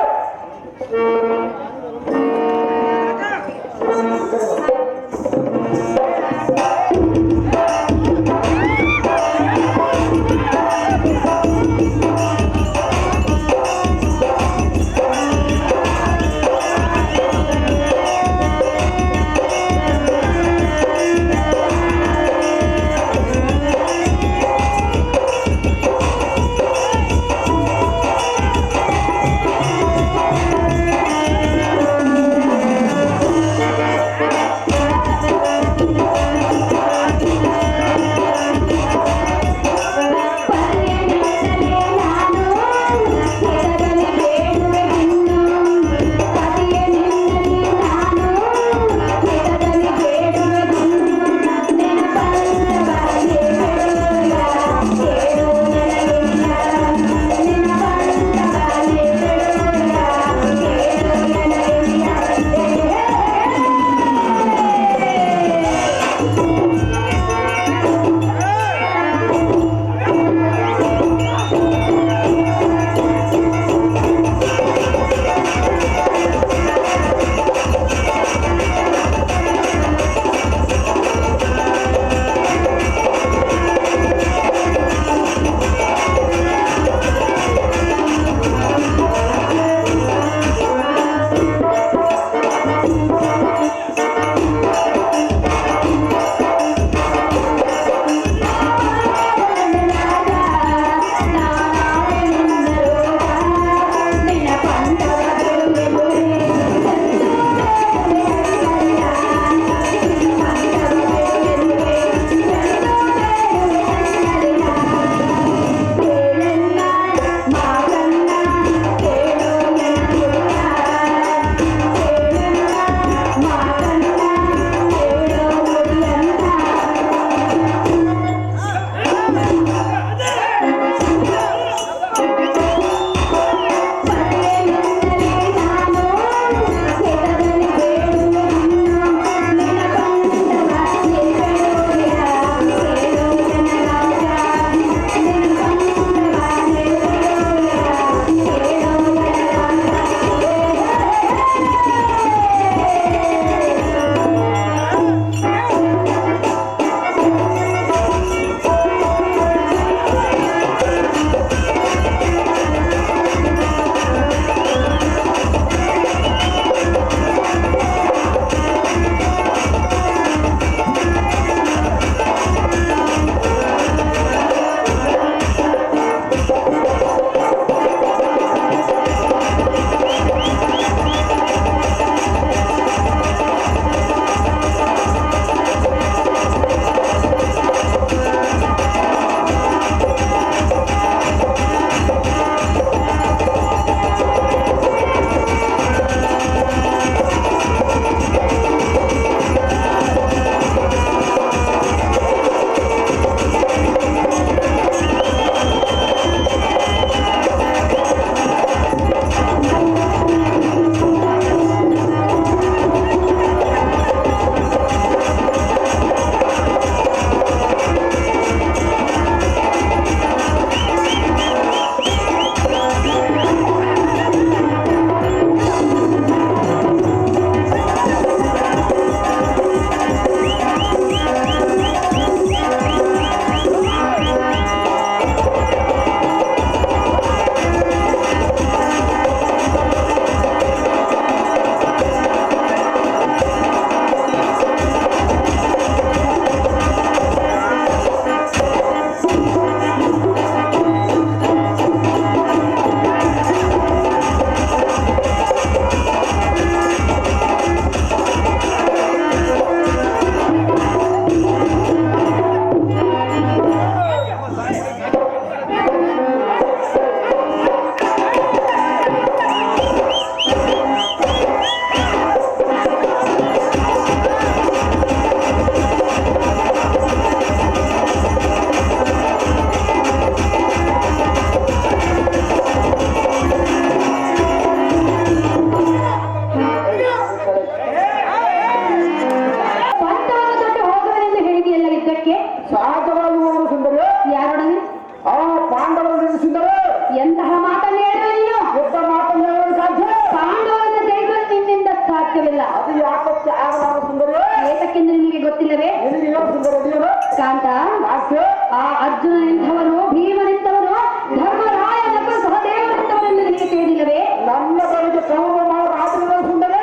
ಅದು ಯಾಕಕ್ಕೆ ಆಗಲಾರ ಸುಂದರಿ? ಏತಕ್ಕೆಂದು ನಿಮಗೆ ಗೊತ್ತಿಲ್ಲವೇ? ನಿನಗೆ ಏನು ಸುಂದರ ಅದೇನು? ಕಾಂತ, ಯಾಕೆ? ಆ ಅರ್ಜುನನೆಂಥವನು, ಭೀಮನೆಂಥವನು, ಧರ್ಮರಾಯನೆಂಬ ಸಹದೇವನೆಂಥವನೆಂದು ನಿನಗೆ ತಿಳಿದಿಲ್ಲವೇ? ನನ್ನ ಬಳಿಗೆ ಕೌರವ ಮಾಡೋ ರಾತ್ರಿ ಸುಂದರ.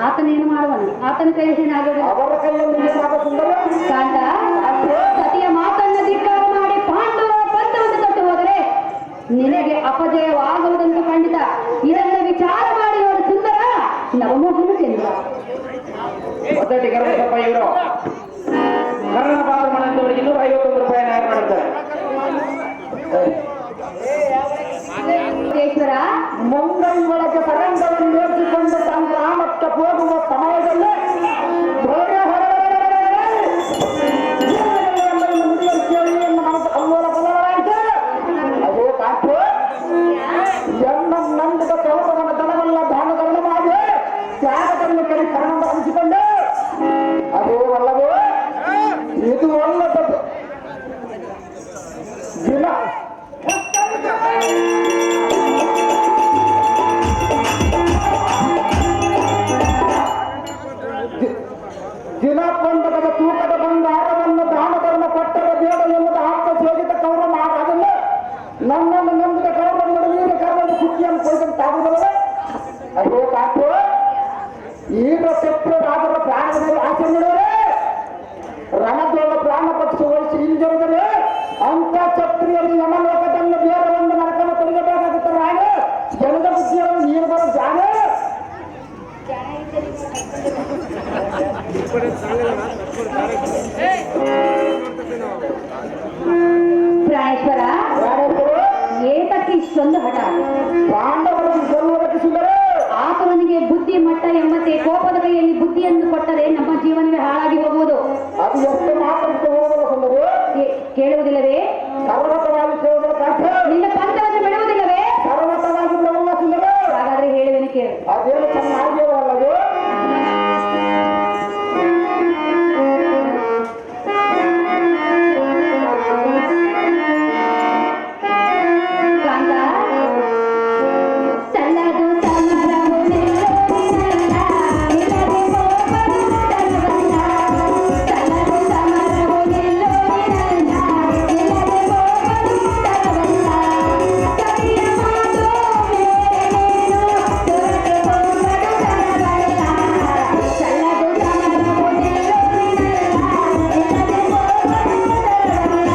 ಆತನೇನು ಮಾಡುವನು? ಆತನ ಕೈಯೇನಾಗದು? ಅವರ ಕೈಯಲ್ಲಿ ಏನಾಗ ಸುಂದರ? ಕಾಂತ, ಸತಿಯ ಮಾತನ್ನು ಧಿಕ್ಕಾರ ಮಾಡಿ ಪಾಂಡವರ ಪಂಥವನ್ನು ತೊಟ್ಟು ಹೋದರೆ ನಿನಗೆ ಅಪಜಯವಾಗುವುದಂತೂ ಖಂಡಿತ. ಇದನ್ನು ವಿಚಾರ ಮಾಡಿ ನೋಡು ಸುಂದರ, ನವಮೋಹನ ಚಂದ್ರ. ಒತ್ತಟಿ ಕರ್ಣಪ್ಪ ಇವರು ಕರ್ಣ ಪಾತ್ರಮಣಂತವರು 251 ರೂಪಾಯಿ ನ್ಯಾಯ ಮಾಡುತ್ತಾರೆ. ಈಶ್ವರ, ಮುಂಗೈ ಒಳಗೆ ತರಂಗವನ್ನು ನೇರ್ಸಿಕೊಂಡು ತನ್ನ ಗ್ರಾಮಕ್ಕೆ ಹೋಗುವ ಸಮಯದಲ್ಲಿ ಅದೇ ಕಾಕು ನಂದಿದ ಕೌರವನ ದಳವನ್ನ ದಾನಗಳನ್ನು ಮಾಡಿ ತ್ಯಾಗವನ್ನು ಕೈ ಕರ್ಣದ ಹಂಚಿಕೊಂಡು ಅದೇ ಅಲ್ಲವೇ ಇದು ಒಳ್ಳೆಯದು ದಿನ ದಿನಪಂಡದ ತೂಕದ ಬಂಗಾರವನ್ನು ದಾನಧರ್ಮ ಕೊಟ್ಟರೆ ಬೇಡ ಎನ್ನುವುದು ಆತ್ಮ ಸೇರಿದ ಕೌರವ ಅದನ್ನ ನನ್ನನ್ನು ನಂಬಿದ ಕೌರವ ಈಗ ಕರ್ಮದ ಕುಟ್ಟಿಯನ್ನು ಕೊಯ್ದಂತಾಗುವುದಲ್ಲವೇ? ಅದೇ ಕಾಕು ಈಗ ಶತ್ರುರಾದರ ಪ್ರಾಣದಲ್ಲಿ ಆಸೆ ನೋಡೋರೆ ರಣದೋಳ ಪ್ರಾಣ ಪಕ್ಷ ವಹಿಸಿ ಹಿಂದಿರುದರೆ ಅಂತ ಕ್ಷತ್ರಿಯರು ಯಮಲೋಕದಲ್ಲಿ ಬೇರೆ ಒಂದು ನರಕನ ತೊಡಗಬೇಕಾಗುತ್ತೆ. ರಾಣ ಜನದ ಬುದ್ಧಿಯನ್ನು ನೀರು ಬರೋ ಜಾಗ ಪ್ರಾಣೇಶ್ವರ, ಏತಕ್ಕೆ ಇಷ್ಟೊಂದು ಹಠ? ಪಾಂಡವರಿಗೆ ಗೆಲ್ಲುವುದಕ್ಕೆ ಸುಂದರ. ಆತವನಿಗೆ ಬುದ್ಧಿ ಮಟ್ಟ ಎಂಬಂತೆ ಕೋಪದ ಕೈಯಲ್ಲಿ ಬುದ್ಧಿಯನ್ನು ಕೊಟ್ಟರೆ ನಮ್ಮ ಜೀವನವೇ ಹಾಳಾಗಿ ಹೋಗುವುದು. ಅದು ಎಷ್ಟು ಮಾತ್ರಕ್ಕೆ ಹೋಗುವ ಸುಂದರಿ? ಕೇಳುವುದಿಲ್ಲವೇ? ಸರ್ವತವಾಗಿ ಕೇಳುವುದರ ಸಾಧ್ಯ. ನಿನ್ನ ಪಂಥವನ್ನು ಬಿಡುವುದಿಲ್ಲವೇ? ಸರ್ವತವಾಗಿ ಬಿಡುವುದಿಲ್ಲ ಸುಂದರ. ಹಾಗಾದ್ರೆ ಹೇಳುವೆನು ಕೇಳು. ಅದೇನು ಚೆನ್ನಾಗಿರುವಲ್ಲವೇ? ಕಾಂತ, ಸಲ್ಲದು ಸಮರವು ನಿಲ್ಲುವುದಿಲ್ಲ, ನಿಲ್ಲದೆ ಹೋಗದು ತರವಲ್ಲ. ಸಲ್ಲದು ಸಮರವು ನಿಲ್ಲುವುದಿಲ್ಲ, ನಿಲ್ಲದೆ ಹೋಗದು ತರವಲ್ಲ. ಸತಿಯ ಮಾತು ಮೇಲೇನು, ದೊರಕೆ ಹೋಗದು ತರವಲ್ಲ. ಸಲ್ಲದು ಸಮರವು ನಿಲ್ಲುವುದಿಲ್ಲ, ನಿಲ್ಲದೆ ಹೋಗದು ತರವಲ್ಲ.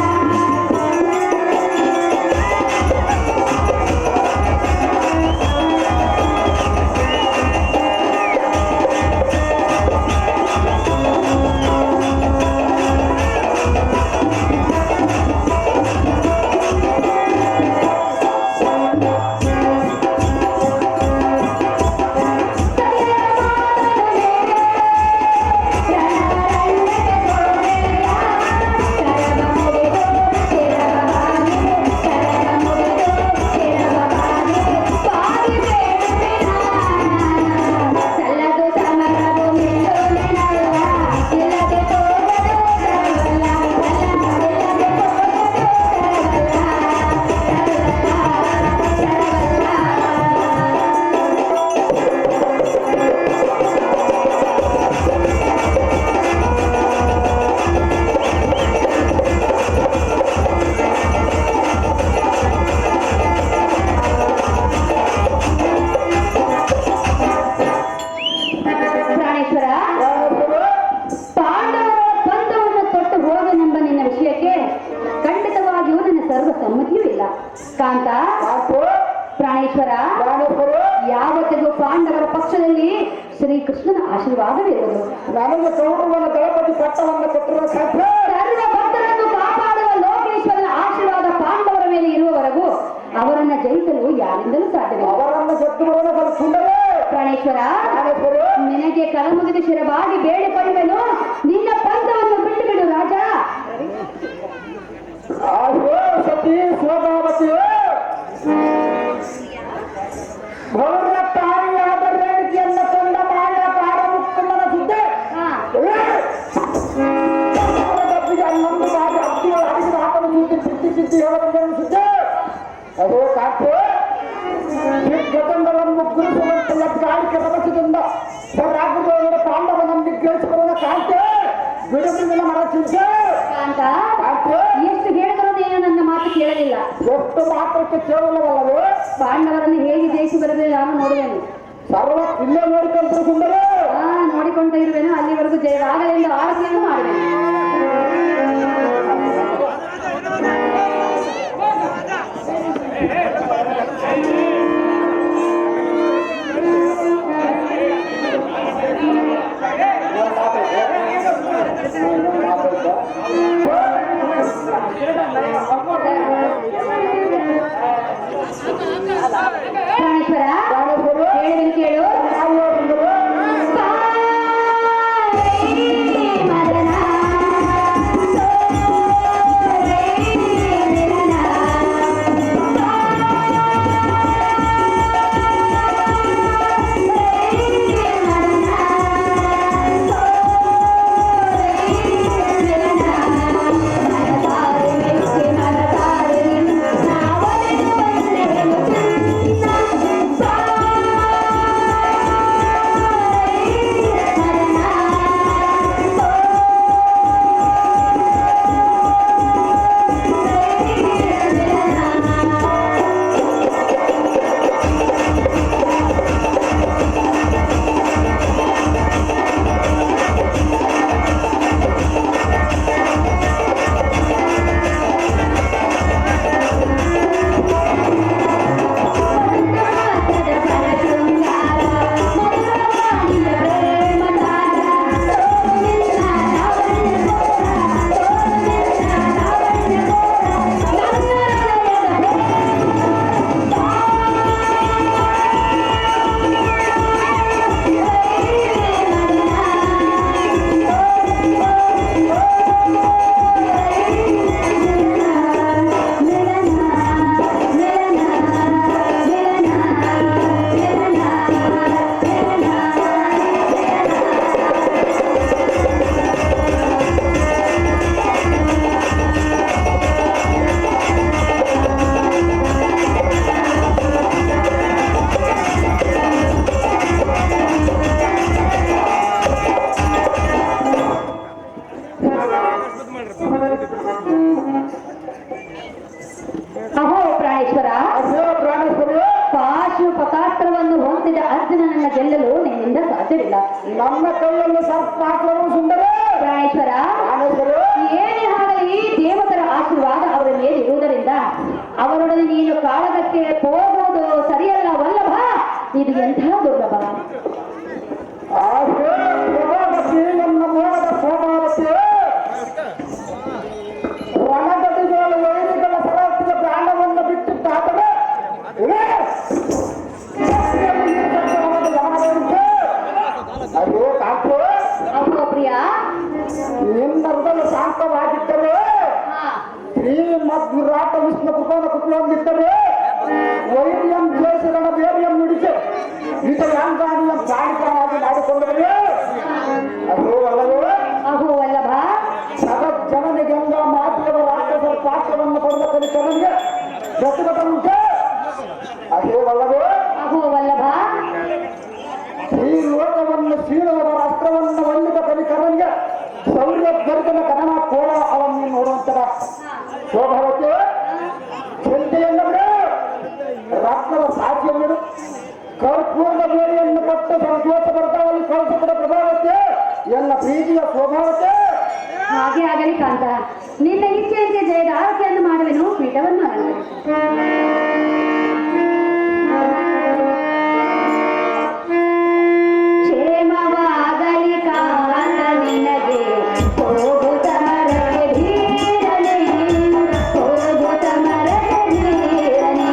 ಪ್ರಾಣೇಶ್ವರ, ಪಾಂಡವರ ಪಂಥವನ್ನು ತೊಟ್ಟು ಹೋದನೆಂಬ ನಿನ್ನ ವಿಷಯಕ್ಕೆ ಖಂಡಿತವಾಗಿಯೂ ನನ್ನ ಸರ್ವ ಸಮ್ಮತಿಯೂ ಇಲ್ಲ. ಕಾಂತ, ಕಾಕು ಪ್ರಾಣೇಶ್ವರ, ಪ್ರಾಣೇಶ್ವರು ಯಾವತ್ತಿಗೂ ಪಾಂಡವರ ಪಕ್ಷದಲ್ಲಿ ಶ್ರೀಕೃಷ್ಣನ ಆಶೀರ್ವಾದವಿರುವುದು. ನನಗೆ ಕೌರವನ ದಳಪತಿ ಪಟ್ಟವನ್ನು ಕೊಟ್ಟಿರುವ ಸಾಧ್ಯ. ಸರ್ವ ಭಕ್ತರನ್ನು ಕಾಪಾಡುವ ಲೋಕೇಶ್ವರನ ಆಶೀರ್ವಾದ ಪಾಂಡವರ ಮೇಲೆ ಇರುವವರೆಗೂ ಅವರನ್ನ ಜಯಿಸಲು ಯಾರಿಂದಲೂ ಸಾಧ್ಯವಿಲ್ಲ. ಅವರನ್ನು ಗೆದ್ದು ಬರೋಣ ಸುಂದರ. ಪ್ರಾಣೇಶ್ವರ, ಪ್ರಾಣೇಶ್ವರು ನಿನಗೆ ಕರಮುಗಿದು ಶಿರವಾಗಿ ಬೇಡಿಕೊಳ್ಳುವೆನು, ನಿನ್ನ ಪಂಥವನ್ನು ಬಿಟ್ಟು ಬಿಡು ರಾಜ. ಆಹೋ ಸತಿ ಸ್ವಭಾವತಿ ಭವನ ತಾಯಿಯಾದ ರೇಣಿಕೆಯನ್ನು ಕೊಂಡ ಮಾಯ ಕಾರ ಮುಕ್ಕಮ್ಮನ ಸುದ್ದಿ. ಡಬ್ಬಿಗೆ ಹನ್ನೊಂದು ಬಾರಿ ಹತ್ತಿರ ಅಡಿಗೆ ಹಾಕಲು ಸುದ್ದಿ ಹೇಳಬಂದ ಸುದ್ದಿ. ಅದೇ ಕಾಕು ಗತಂಗಳನ್ನು ಗುರುಸುವಂತೆಲ್ಲ ಕಾಣಿಕೆ ರಭಸದಿಂದ ಬಿಡುಗಡೆಲ್ಲ ಮರ ಚಿಂತೆ ಕಾಂತ ಎಷ್ಟು ಹೇಳಿದರೂ ನೀನು ನನ್ನ ಮಾತು ಕೇಳಲಿಲ್ಲ. ಎಷ್ಟು ಮಾತ್ರಕ್ಕೆ ಕೇವಲವಲ್ಲವೇ ಪಾಂಡವರನ್ನು ಹೇಗೆ ಜಯಿಸಿ ಬರಬೇಕು ನಾನು ನೋಡುವೆನು. ಸರ್ವ ಇಲ್ಲೇ ನೋಡಿಕೊಂಡು ಸುಂದರ ನೋಡಿಕೊಂತ ಇರುವೆನು. ಅಲ್ಲಿವರೆಗೂ ಜಯವಾಗಲೆಂದು ಆರತಿಯನ್ನು ಮಾಡುವೆನು. ಪ್ರಾಣೇಶ್ವರ ಹೇಳಿದನು ಕೇಳು. ಅಹೋ ಪ್ರಾಣೇಶ್ವರ, ಪಾಶುಪತಾಸ್ತ್ರವನ್ನು ಹೊಂದಿದ ಅರ್ಜುನನನ್ನ ಗೆಲ್ಲಲು ನಿನ್ನಿಂದ ಸಾಧ್ಯವಿಲ್ಲ. ನನ್ನ ಕೈಯಲ್ಲಿ ಸರ್ಪಾಸ್ತ್ರವು ಸುಂದರ ಪ್ರಾಣೇಶ್ವರ, ಏನೇ ಆಗಲಿ ದೇವತರ ಆಶೀರ್ವಾದ ಅವರ ಮೇಲೆ ಇರುವುದರಿಂದ ಅವರೊಡನೆ ನೀನು ಕಾಳಗಕ್ಕೆ ಹೋಗುವುದು ಸರಿಯಲ್ಲ ವಲ್ಲಭ. ಇದು ಎಂಥ ದುರ್ಲಭ. ನನ್ನ ಮೋಹದ ಸ್ವಭಾವಕ್ಕೆ ರಣಗಡಿಗಳ ವೈರಿಗಳ ಸರಸ್ತಿಗೆ ಪ್ರಾಣವನ್ನು ಬಿಟ್ಟಿದ್ದಾದರೆ ಅಯ್ಯೋ ಕಾಕು ಅಹೋ ಪ್ರಿಯ, ನಿನ್ನರ್ಧಲು ಶಾಂತವಾಗಿದ್ದರೆ ಶ್ರೀಮದ್ ವಿರಾಟ ವಿಷ್ಣು ಕೃಪನ ಕುತ್ಕೊಂಡಿದ್ದರೆ ವೈರ್ಯಂ ದೇಶಗಳ ಬೇರಿಯಂ ನುಡಿಸಿ ಇತ ಯಾಂಗಾಣಿಯಂ ಪ್ರಾಣಿಕವಾಗಿ ಮಾಡಿಕೊಂಡರೆ ಅಯ್ಯೋ ಅಲ್ಲವೇ ಅಹೋ ವಲ್ಲಭ, ಜಗಜ್ಜನನಿ ಗಂಗಾ ಮಾತೆಯವ ರಾಕ್ಷಸರ ಪಾತ್ರವನ್ನು ಪಡೆದ ಕಲಿಕರನಿಗೆ ಗತಿಗತುಂಟೆ ಅಯ್ಯೋ ಅಲ್ಲವೇ ಅಹೋ ವಲ್ಲಭ, ಈ ಲೋಕವನ್ನು ಸೀಳುವವರ ಅಸ್ತ್ರವನ್ನು ಒಳ್ಳಿದ ಕಲಿಕರನಿಗೆ ಶೌರ್ಯ ಗರ್ಗನ ಕನನ ಕೋಳ ಅವನ್ನು ನೋಡುವಂತರ ಶೋಭಾವತಿ ಚಿಂತೆಯನ್ನವರು ರತ್ನದ ಸಾಕ್ಷಿಯನ್ನು ಕರ್ಪೂರ್ಣ ಬೇರೆಯನ್ನು ಕೊಟ್ಟು ಸಂತೋಷ ಬರ್ತಾವಲ್ಲಿ ಕಳಿಸಿದ ಪ್ರಭಾವತೆ ಎಲ್ಲ ಪ್ರೀತಿಯ ಸ್ವಭಾವತೆ. ಹಾಗೆ ಆಗಲಿ ಕಾಂತ, ನಿನ್ನ ಇಚ್ಛೆಯಂತೆ ಜಯದ ಆರತಿಯನ್ನು ಮಾಡುವೆನು. ಪೀಠವನ್ನು ಕ್ಷೇಮವಾಗಲಿ ಕಾಂತ ನಿನಗೆ, ಹೋಗು ಸಮರಕ್ಕೆ ಧೀರನೇ, ಹೋಗು ಸಮರಕ್ಕೆ ಧೀರನೇ.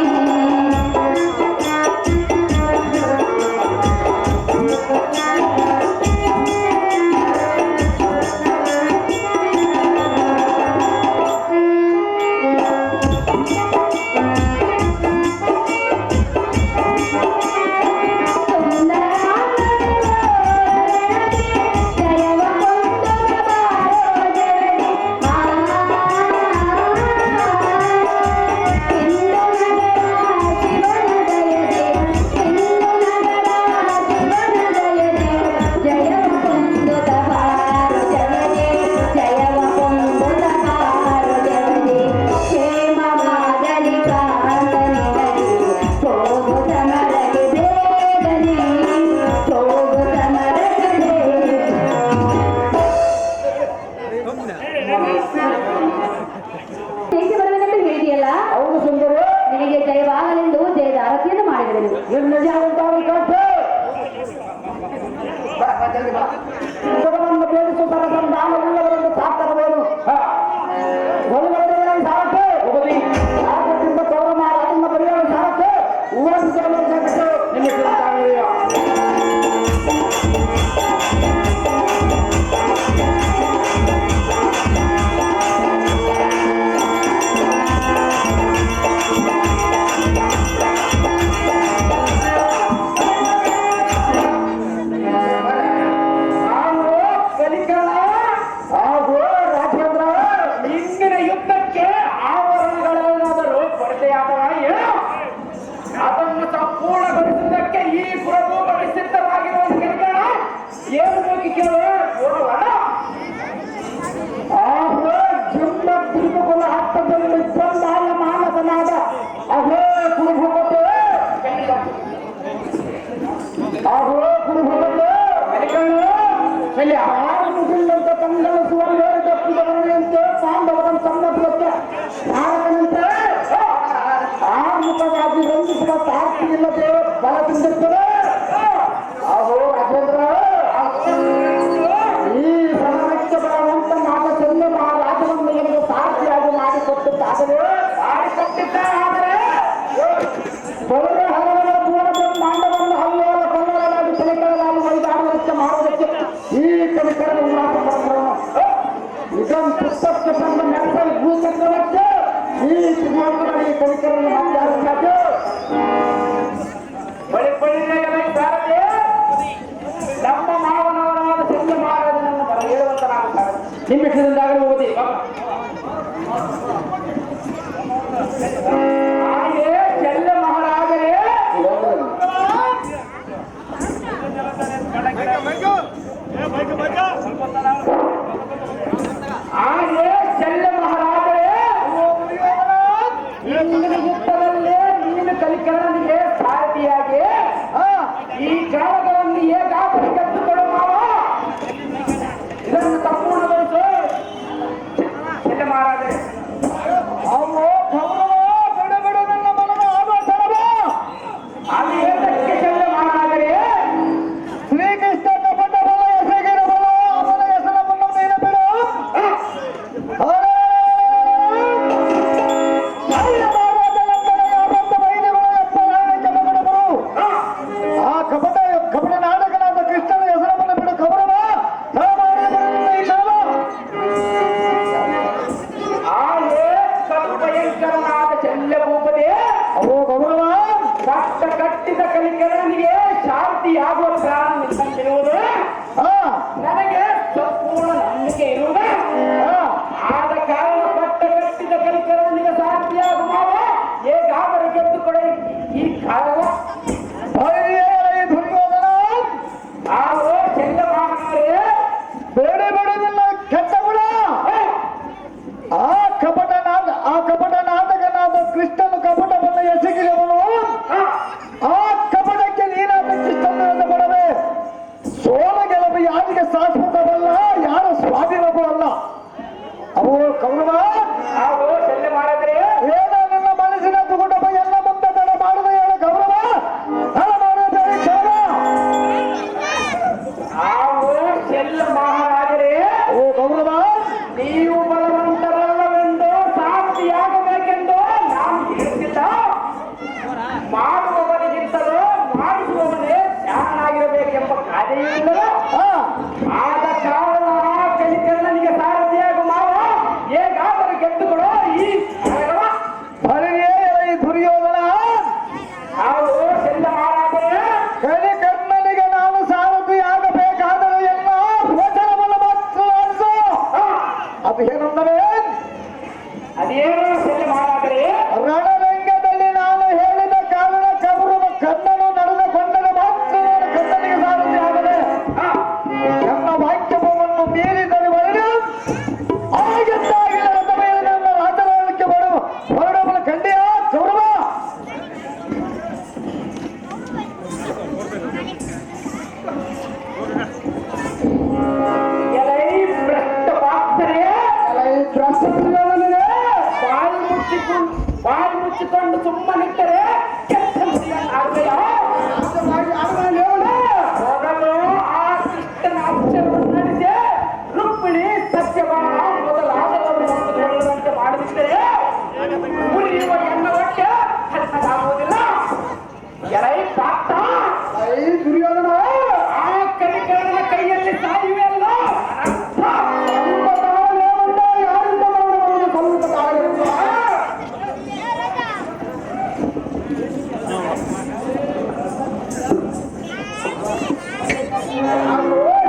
ಸುರವನ್ನು ಬೇಡಿಸುವ ದಾನವುಳ್ಳವರನ್ನು ಸಾಕರಬಹುದು ಹೊಲಗಡೆಯ ಸಾರಕ್ಕೆ ಸಾಕದಿಂದ ಕೌರ ಮಾಡ ಅದನ್ನ ಬರೆಯಲು ಸಾರಕ್ಕೆ ಅದನ್ನು ಸಂಪೂರ್ಣಗೊಳಿಸುವುದಕ್ಕೆ ಈ ಪುರಭೂಪತಿ ಸಿದ್ಧವಾಗಿರುವ ಕಲಿಕಣ ಏನು ಬೇಕು ಕೇಳುವ ಜಿಮ್ಮ ತಿರುಗುಗಳ ಹತ್ತದಲ್ಲಿ ಬಂದಾಲ ಮಾನಸನಾದ ಅಹೋ ಕುರುಭೂಪತೆ ಅಹೋ ಕುರುಭೂಪತೆ ಆರು ಮುಗಿಲ್ಲಂತ ತಂಗಳ ಸುವರ್ಣ ತಪ್ಪಿದವರಂತೆ ಪಾಂಡವರನ್ನು ಸಮ್ಮತಿಸುತ್ತೆ ಭಾರತನಂತೆ ಆರ್ಮುಖವಾಗಿ ರಂಜಿಸುವ ಸಾಕ್ಷಿ ಇಲ್ಲದೆ ಬಲ ತುಂಬಿರುತ್ತದೆ ಅಹೋ ರಾಜೇಂದ್ರ ಈ ಸಮರಕ್ಕೆ ಬರುವಂತ ಮಾತ ಚೆನ್ನ ಮಹಾರಾಜನನ್ನು ಎಂದು ಸಾಕ್ಷಿಯಾಗಿ ಮಾಡಿಕೊಟ್ಟಿದ್ದಾದರೆ ತೊಳೆದ ಹಲವರ ದೂರದ ಮಾಂಡವನ್ನು ಹಲ್ಲವರ ಕೊಲ್ಲವರಾಗಿ ಕಲಿಕರವಾಗಿ ವೈದಾಡುವಂತೆ ಮಾಡುವುದಕ್ಕೆ ಈ ಕಲಿಕರ ಉಲ್ಲಾಸ ಪರಮರನ್ನು ಇದನ್ನು ಪುಸ್ತಕಕ್ಕೆ ಬಂದ ನೆನಪಲ್ಲಿ ಭೂಚಕ್ರವಕ್ಕೆ ಈ ತ್ರಿಭುವನದಲ್ಲಿ ಕಲಿಕರನ್ನು ಮಾತಾಡುತ್ತಾರೆ ನಮ್ಮ ಮಾವನವರಾದ ಚೆನ್ನ ಮಹಾರಾಜನನ್ನು ಬರ ಹೇಳುವಂತನಾಗುತ್ತಾರೆ ನಿಮ್ಮಿಟ್ಟದಿಂದಾಗಲೂ ಓದಿ ಹಾಗೆ ಚೆನ್ನ ಮಹಾರಾಜರೇ ಹಾಗೆ ಚೆನ್ನ ಮಹಾರಾಜರೇ ಇಂದಿನ ಯುದ್ಧದಲ್ಲೇ ನೀನು ಕಲಿಕರನಿಗೆ ಸಾರಥಿಯಾಗಿ ಈ ಕಾಲಗಳನ್ನು ಹೇಗಾದರೂ ಕಟ್ಟಿಕೊಡು ಮಾವ ಇದನ್ನು ಸಂಪೂರ್ಣಗೊಳಿಸು ಚೆನ್ನ ಮಹಾರಾಜರೇ ಅದು ಏತಕ್ಕೆ ಚೆನ್ನ ಮಹಾರಾಜರೇ ಶ್ರೀಕೃಷ್ಣನ ಪಟ್ಟ ಬಲ ಎಸಗಿರ ಬಲ ಅವನ ಹೆಸರನ್ನು ನೀಡಬೇಡ ಆ ಕಪಟ ನಾಟಕನಾದ ಕೃಷ್ಣನ ಹೆಸರನ್ನು ಬಿಡು ಕಬರವ ಹಾಗೆ ಕಡು ಭಯಂಕರನಾದ ಚೆನ್ನ ಭೂಪತಿ ಅವೋ ಕಬರವ ಕಟ್ಟಿದ ಕಲಿಕರನಿಗೆ ಶಾಂತಿಯಾಗುವ ಪ್ರಾಣ ನಿಂತಿರುವುದು ನನಗೆ ಸಂಪೂರ್ಣ ನಂಬಿಕೆ ಇರುವುದು ಆದ ಕಾರಣ ಕಟ್ಟಿದ ಕಲಿಕರನಿಗೆ ಶಾಂತಿಯಾಗುವ ಹೇಗಾದರೂ ಗೆದ್ದುಕೊಡ ಈ ಕಾಲವ ದುರ್ಯೋಧನ ನಾವು ಚೆನ್ನ ಮಹಾರಾಜರೇ ಬೇಡ ನಿನ್ನ ಕೆಟ್ಟ ಗುಣ ಆ ಕಪಟ ನಾಟಕನಾದ ಕೃಷ್ಣನು ಕಪಟವನ್ನು ಎಸಗಿದವನು ಆ ಕಪಟಕ್ಕೆ ನೀನಾದ ಕೃಷ್ಣನ ಬಡವೆ ಸೋಲ ಗೆಲುವು ಯಾರಿಗೆ ಶಾಶ್ವತವಲ್ಲ ಯಾರ ಸ್ವಾಧೀನವೂ ಅಲ್ಲ ಅವು ಕೌರವ ನಾವು ಚೆನ್ನ ಮಹಾರಾಜರೇ ಏನ ನನ್ನ ಮನಸ್ಸಿನ ತುಗುಟಪ ಎಲ್ಲ ಮುಂದೆ ತಡ ಮಾಡುವ ಹೇಳ ಗೌರವ ತಡ ಮಾಡಬೇಡಿ ಕ್ಷೇಮ ನಾವು ಚೆನ್ನ ಮಹಾರಾಜರೇ ಓ ಗೌರವ ನೀವು ಬಲವಂತರಲ್ಲವೆಂದು ಶಾಂತಿಯಾಗಬೇಕೆಂದು ನಾನು ಹೇಳುತ್ತಿದ್ದ ಮಾಡುವವನಿಗಿಂತಲೂ ಮಾಡಿಸುವವನೇ ಜ್ಞಾನನಾಗಿರಬೇಕೆಂಬ ಕಾಯ್ದೆಯಿಲ್ಲವೋ ಆದ ಕಾರಣ ಕಲಿಕರನಿಗೆ ಸಾರಥಿಯಾಗು ಮಾವ ಹೇಗಾದರೂ ಗೆದ್ದುಕೊಡೋ ಈ ಈ ದುರ್ಯೋಧನ ನಾವು ಚೆನ್ನ ಮಹಾರಾಜರೇ ಕಲಿಕರ್ಣನಿಗೆ ನಾನು ಸಾರಥಿಯಾಗಬೇಕಾದರೆ ಎಲ್ಲ ವಚನವನ್ನು ಮಾತ್ರ ಅದು ಏನೆಂದರೆ ಅದೇನು ಚೆನ್ನ ಮಹಾರಾಜರೇ ರಣರಂಗದಲ್ಲಿ ನಾನು ಹೇಳಿದ ಕಾರಣ ಕೌರವ ಕರ್ಣನು ನಡೆದುಕೊಂಡರೆ ಮಾತ್ರ ನಾನು ಕರ್ಣನಿಗೆ ಸಾರಥಿಯಾಗದೆ ನನ್ನ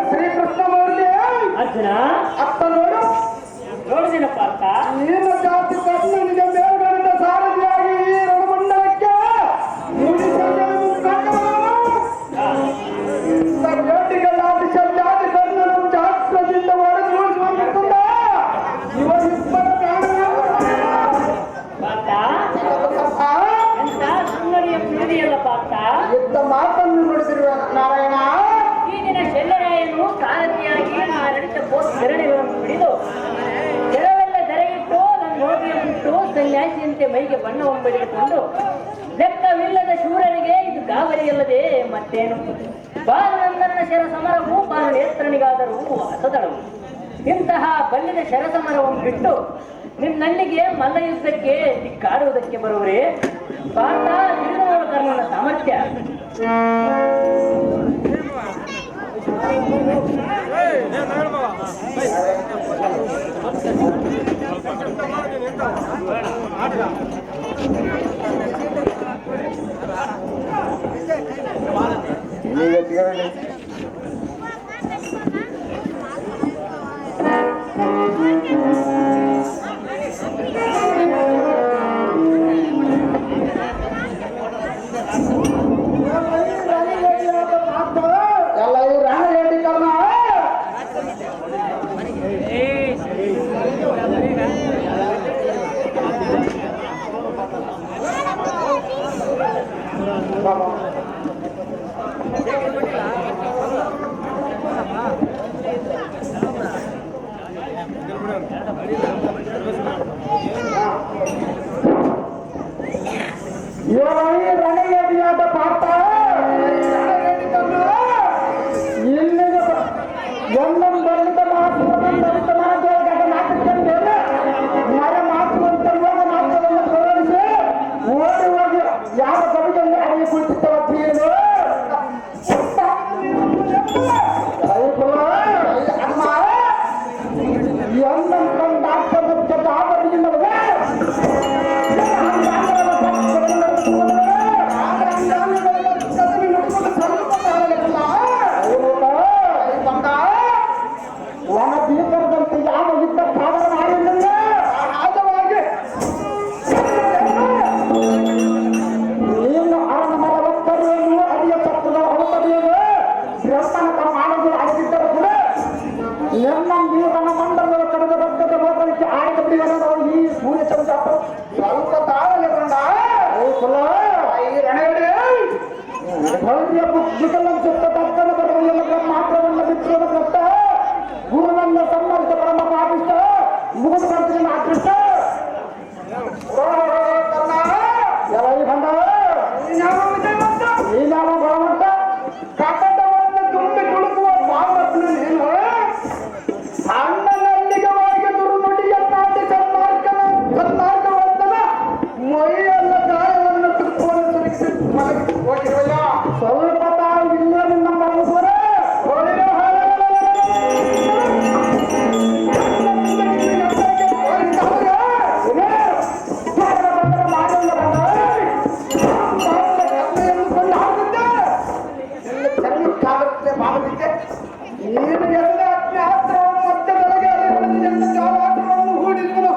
ಶ್ರೀಕೃಷ್ಣಮೂರ್ತಿ ಅರ್ಜುನ ಅತ್ತ ನೋಡು, ನೋಡಿದೇನಪ್ಪ ಅಂತ ನೀನು ಜಾತಿ ಕರ್ಣನಿಗೆ ಮೇಲ್ಗಡೆದ ಸಾರಥಿಯಾಗಿ ಈ ರಣಮಂಡಲಕ್ಕೆ ಸರ್ವೇಟಿಗಳಾದ ಜಾತಿ ಕರ್ಣನು ಜಾತ್ರದಿಂದ ಹೊಡೆದು ಉಳಿಸುವಂತಿಲ್ಲ. ಇವರಿಬ್ಬರ ಎಂತ ಸುಂದರಿಯ ಪಿಡಿಯಲ್ಲಪ್ಪ ಅಂತ ಯುದ್ಧ ಮಾತನ್ನು ನುಡಿದಿರುವ ನಾರಾಯಣ. ಈ ದಿನ ಶೆಲ್ಲರಾಯನು ಸಾರಥಿಯಾಗಿ ನಡಿತ ಬೆರಳಿಗಳನ್ನು ಹಿಡಿದು ಕೆಲವೆಲ್ಲ ಧರೆಗಿಟ್ಟು ನನ್ನ ಹೋಗಿಯ ಬಿಟ್ಟು ಸನ್ಯಾಸಿಯಂತೆ ಮೈಗೆ ಬಣ್ಣವನ್ನು ಬಡಿದುಕೊಂಡು ಲೆಕ್ಕವಿಲ್ಲದ ಶೂರರಿಗೆ ಇದು ಗಾಬರಿಯಲ್ಲದೆ ಮತ್ತೇನು. ಬಾಲನಂದನ ಶರ ಸಮರವು ಬಾಲ ನೇತ್ರನಿಗಾದರೂ ಅಸದಳವು. ಇಂತಹ ಬಲ್ಲಿದ ಶರ ಸಮರವನ್ನು ಬಿಟ್ಟು ನಿನ್ನಲ್ಲಿಗೆ ಮಲ್ಲ ಯುದ್ಧಕ್ಕೆ ದಿಕ್ಕಾಡುವುದಕ್ಕೆ ಬರುವರೇ ಪಾಠ ತಿಳಿದವರ ಕರ್ಣನ ಸಾಮರ್ಥ್ಯ. ಎಲ್ಲ ಈ ರಾಣ ಹೇಳಿ ಕರ್ಣ ರಣಗೇಟಿಯಾದ ಪಾಠ ಇಲ್ಲಿಗೆ ಒಂದೊಂದು ಬರೆದ ಮಾತು ಬರೆದ ಮಾತು ನಾಟಕಂಡು ಮರ ಮಾತು ಅಂತ ಮಾತುಗಳನ್ನು ಗೌರವಿಸಿ ಓಡಿ ಹೋಗಿ ಯಾವ ಕವಿದಲ್ಲಿ ಅಡಿಗೆ ಕುಳಿತಿದ್ದವ ಏನು ಅಮ್ಮ ಎಂದೊಂದು ಡಾಕ್ಟರ್ ಗಾಬರಿಯಿಂದ ಒಣ ಬೀಕರದಂತೆ ಯಾವ ಯುದ್ಧ ಸಾಧನ ಮಾಡಿಲ್ಲ. ಸಹಜವಾಗಿ ನೀನು ಅವನ ಮರ ಒತ್ತರಿಯನ್ನು ಅಡಿಯ ಚಕ್ರದ ಔಷಧಿಯನ್ನು ಬ್ರಹ್ಮನ ಮಾಡಿದ್ರು ಆಗಿದ್ದರೂ ಕೂಡ ನನ್ನ ನೀರನ ಮಂಡಲದ ಕಡೆದ ರಕ್ತದ ಹೋಗಲಿಕ್ಕೆ ಆಯ್ದ ಬಿಡಿಗಳು ಈ ಸೂರ್ಯ ಚಂದ್ರ ಸ್ವಲ್ಪ ತಾಳಲೆ ಬಂದ ಈ ರಣಗಡೆ ಭವ್ಯ ಬುದ್ಧಿಗಳಂತ ತಕ್ಕನ ಬರವಲ್ಲ ಮಾತ್ರವನ್ನು ಬಿಟ್ಟಿರುವ ಕಷ್ಟ ಗುರುವನ್ನ ಸಮ್ಮರ್ಥ ಪರಮ ಪಾಪಿಷ್ಟ ಮುಗಿದು ಬರ್ತೀನಿ ಆಕೃಷ್ಟ ಬಂದ ಈ ನಾವು ಬರಮಂತ ಕಟ್ಟಡವನ್ನು ತುಂಬಿ ಕುಳಿಸುವ ಪಾಪತ್ನ ನೀನು ಅಣ್ಣನಲ್ಲಿಗೆ ಹೋಗಿ ದುರ್ನುಡಿಯನ್ನಾಟಿ ಸನ್ಮಾರ್ಗವಂತನ ಮೈಯೆಲ್ಲ ಗಾಯವನ್ನು ತುಪ್ಪವನ್ನು ಸುರಿಸಿ ಹೋಗಿರುವಲ್ಲ ಸ್ವಲ್ಪ ತಾವು ಇಲ್ಲೇ ನಿನ್ನ ಮನಸ್ಸುವರೆ ನೀನು ಎಲ್ಲ ಅಜ್ಞಾಸ್ತ್ರವನ್ನು ಮತ್ತೆ ಬೆಳಗ್ಗೆ ಜಾವಾತ್ರವನ್ನು ಹೂಡಿರುವನು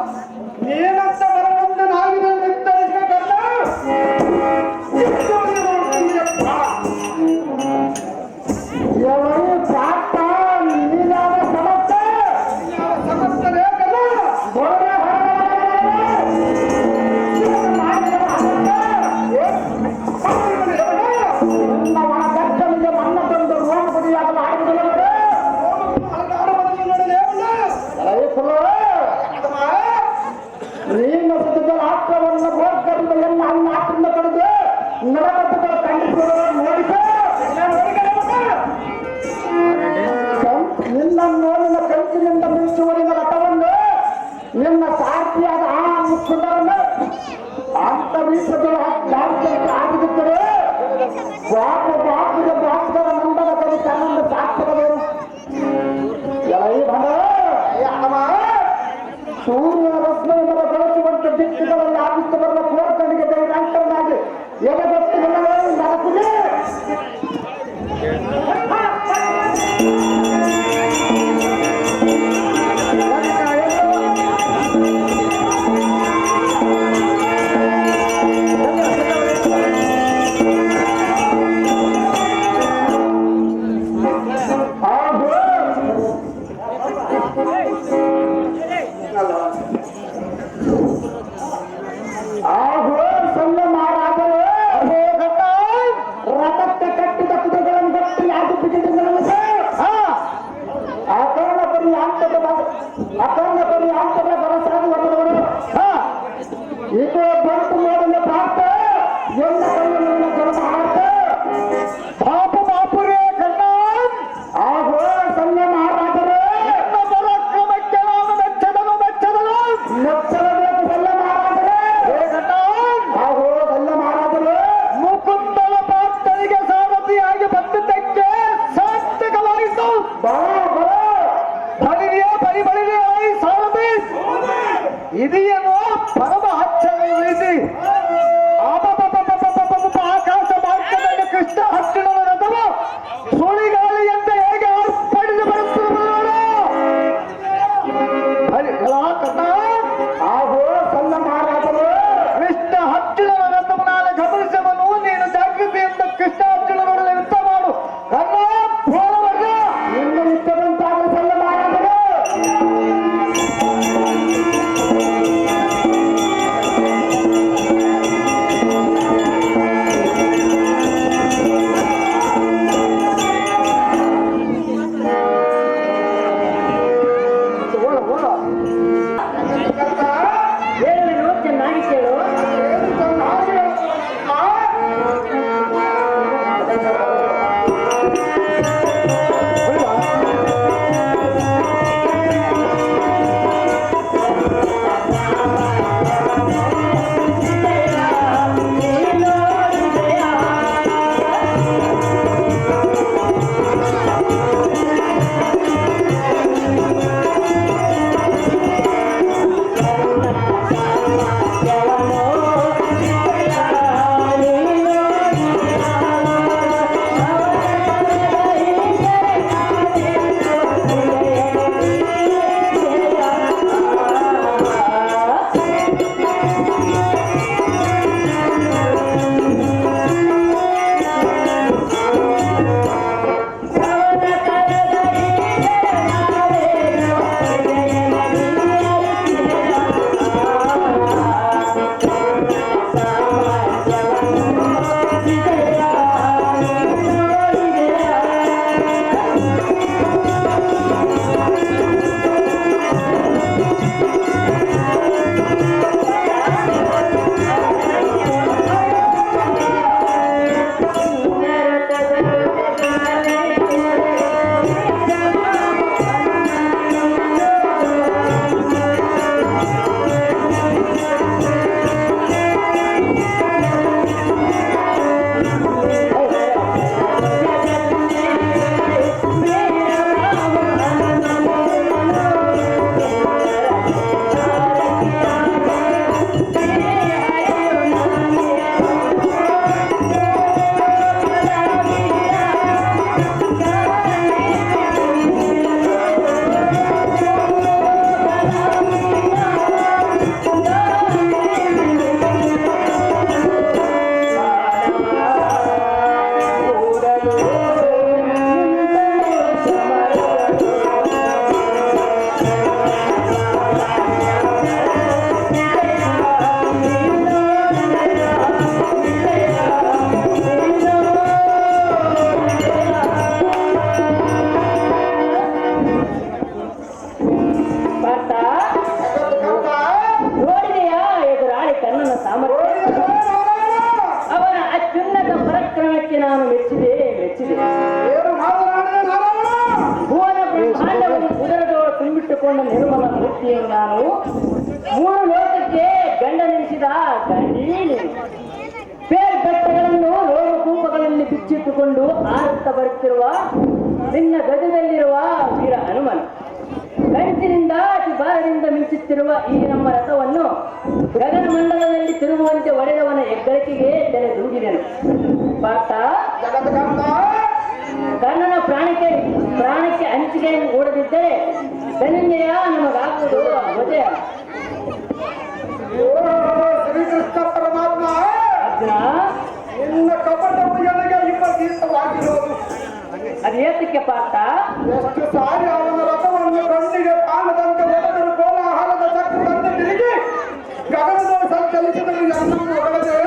ನೀನಂತ ಬರವಂತನಾಗಿದೆ ನಿರ್ಧರಿಸಬೇಕಲ್ಲ ಪಾಠ ನೀನಾದ ಸಮಸ್ಯೆ ಸಮಸ್ಯೆ ಬೇಕಲ್ಲ ಒಣಗಟ್ಟಲಿಗೆ ಮಣ್ಣ ತಂದು ರೋಗ ಬದಿಯಾಗಲು ಆಗುವುದಿಲ್ಲ ನೀನು ಆತ್ರವನ್ನು ಗೋರ್ಕರಿಂದ ಎಲ್ಲ ಅನ್ನ ಆತ್ರಿಂದ ಕಡಿದು ನರಕಟ್ಟುಗಳ ಖಂಡಿಸುವ ನೋಡಿಕ ನಿನ್ನ ನೋಡಿನ ಕಂಚಿನಿಂದ ಮಿಂಚುವರಿನ ರಥವನ್ನು ನಿನ್ನ ಸಾರ್ಥಿಯಾದ ಆ ಮುಖ್ಯವನ್ನು ಅಂತ ರೀತಿಯ ಆಗಿರುತ್ತದೆ ಬಾಪುಗೆ ಬಾಸ್ಕರ ನಂದನ ಕವಿ ತನ್ನನ್ನು ಸಾರ್ಥಕವೇನು ಸೂರ್ಯನ ರಶ್ಮಿಯಿಂದ ಬೆಳೆಸುವಂತೆ ದಿಕ್ಕುಗಳಲ್ಲಿ ಆದಿತ್ಯ ಬರುವ ಕೋರ್ಕಣಿಗೆ ದೈವಾಂತರನಾಗಿ ಎಲೆಗೊತ್ತು ನಡೆಸಿದೆ ಇದೇನೋ ಪರಮ ಹಚ್ಚ ಆಕಾಶ ಮಾರ್ಗದಲ್ಲಿ ಕೃಷ್ಣ ಹಚ್ಚಿನ ರಥವು ಸುಳಿಗಾಳಿಯಂತೆ ಹೇಗೆ ಪಡೆದು ಬರುತ್ತದೆ ಆಗೋ ಸಣ್ಣ ಮಹಾರಾಜರು ಕೃಷ್ಣ ಹಚ್ಚಿನ ರಥವನಾದ ಗಮನಿಸವನು ನೀನು ಜಾಗೃತಿಯಿಂದ ಕೃಷ್ಣ ಹಚ್ಚಿನ ಯುದ್ಧ ಮಾಡು ಕರ್ಣ ಹೋರಾಟ ನಿನ್ನ ಯುದ್ಧದಂತಾಗ ಸಣ್ಣ ಮಹಾರಾಜರು ಹೇಳುವೆನು, ಚೆನ್ನಾಗಿ ಕೇಳು. ನೋಡಿದೆಯಾ ಎದುರಾಳಿ ಕಣ್ಣನ ಸಾಮರ್ಥ್ಯ? ಅವನ ಅತ್ಯುನ್ನತ ಪರಾಕ್ರಮಕ್ಕೆ ನಾನು ಮೆಚ್ಚಿದೆ. ಭುವನ ಬ್ರಹ್ಮಾಂಡವನ್ನು ಉದರದೊಳ ತುಂಬಿಟ್ಟುಕೊಂಡ ನಿರ್ಮಲ ಮೂರ್ತಿಯನ್ನು ನಾನು ಮೂರು ಲೋಕಕ್ಕೆ ಗಂಡನೆನಿಸಿದ ಗಂಡೀನಿ. ಬೇರ್ ಬೆಟ್ಟಗಳನ್ನು ರೋಮಕೂಪಗಳಲ್ಲಿ ಬಿಚ್ಚಿಟ್ಟುಕೊಂಡು ಆರುತ್ತಾ ಬರುತ್ತಿರುವ ನಿನ್ನ ಗದದಲ್ಲಿರುವ ವೀರ ಹನುಮನ ಕಂಚಿನಿಂದ ಅತಿಭಾರದಿಂದ ಮಿಂಚುತ್ತಿರುವ ಈ ನಮ್ಮ ರಥವನ್ನು ಗಗನ ಮಂಡಲದಲ್ಲಿ ತಿರುಗುವಂತೆ ಒಡೆದವನ ಹೆಗ್ಗಳಿಕೆಗೆ ತಲೆ ದೂಗಿದೆನು. ಪಾರ್ಥ, ಕರ್ಣನ ಪ್ರಾಣಕ್ಕೆ ಹಂಚಿಕೆ ಓಡದಿದ್ದರೆ ಧನಂಜಯ ನಮಗಾಗುವುದು ಮದುವೆ. ಶ್ರೀಕೃಷ್ಣ ಪರಮಾತ್ಮ ಅರ್ಜುನ, ನಿನ್ನ ಕಪಟವು ನನಗೆ ವಿಪರೀತವಾಗಿರುವುದು. ಅದು ಏತಕ್ಕೆ ಪಾರ್ಥ? ಎಷ್ಟು ಸಾರಿ ಅವನ ರಥವನ್ನು ಕಣ್ಣಿಗೆ ಕಾಣದಂತೆ ಒಡೆದರು ಕೋಲಾಹಲದ ಚಕ್ರದಂತೆ ತಿರುಗಿ ಗಗನದಲ್ಲಿ ಸಂಚಲಿಸಿದರು ನಮ್ಮನ್ನು ಹೊಡೆದೆ.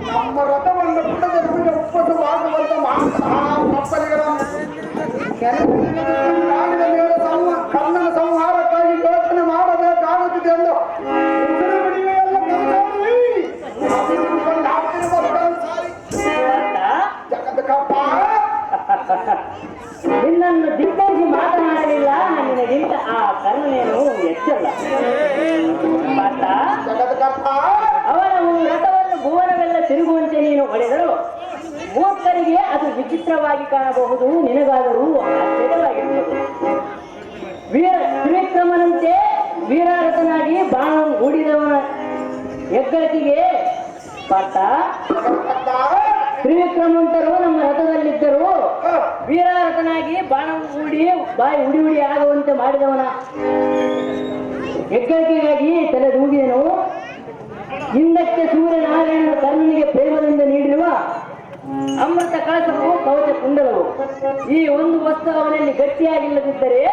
ನಮ್ಮ ರಥವನ್ನು ಬಿಡದೆ ನಮಗೆ ಉಪಸವಾಗುವಂತ ಕಪ್ಪಲಿಗಳನ್ನು ಮಾಡಿದ ಮೇಲೆ ಕರ್ಣನ ಸಂಹಾರಕ್ಕಾಗಿ ಯೋಚನೆ ಮಾಡಬೇಕಾಗುತ್ತಿದೆ ಎಂದು ನಿನ್ನನ್ನು ದಿಕ್ಕರಿಸಿ ಮಾತನಾಡಲಿಲ್ಲ ನಿನಗಿಂತ ಆ ಕರ್ಣನೇನು ಹೆಚ್ಚಲ್ಲ. ಅವನ ರಥವನ್ನು ಭುವನವೆಲ್ಲ ತಿರುಗುವಂತೆ ನೀನು ಹೊಡೆದರು ಮೂರ್ಖರಿಗೆ ಅದು ವಿಚಿತ್ರವಾಗಿ ಕಾಣಬಹುದು, ನಿನಗಾದರೂ ಆಶ್ಚರ್ಯ ಹೆಗ್ಗಳಿಕೆಗೆ ಪಾಠ. ತ್ರಿವಿಕ್ರಮಂತರು ನಮ್ಮ ರಥದಲ್ಲಿದ್ದರು. ವೀರರಥನಾಗಿ ಬಾಣ ಹೂಡಿ ಬಾಯಿ ಉಡಿ ಉಡಿ ಆಗುವಂತೆ ಮಾಡಿದವನ ಹೆಗ್ಗಳಿಕೆಗಾಗಿ ತಲೆದೂಗಿದನು. ಹಿಂದಕ್ಕೆ ಸೂರ್ಯನಾರಾಯಣನ ಕರ್ಣನಿಗೆ ಪ್ರೇಮದಿಂದ ನೀಡಿರುವ ಅಮೃತ ಕಳಸವು ಕವಚ ಕುಂಡಲವು. ಈ ಒಂದು ವಸ್ತು ಅವನಲ್ಲಿ ಗಟ್ಟಿಯಾಗಿಲ್ಲದಿದ್ದರೆ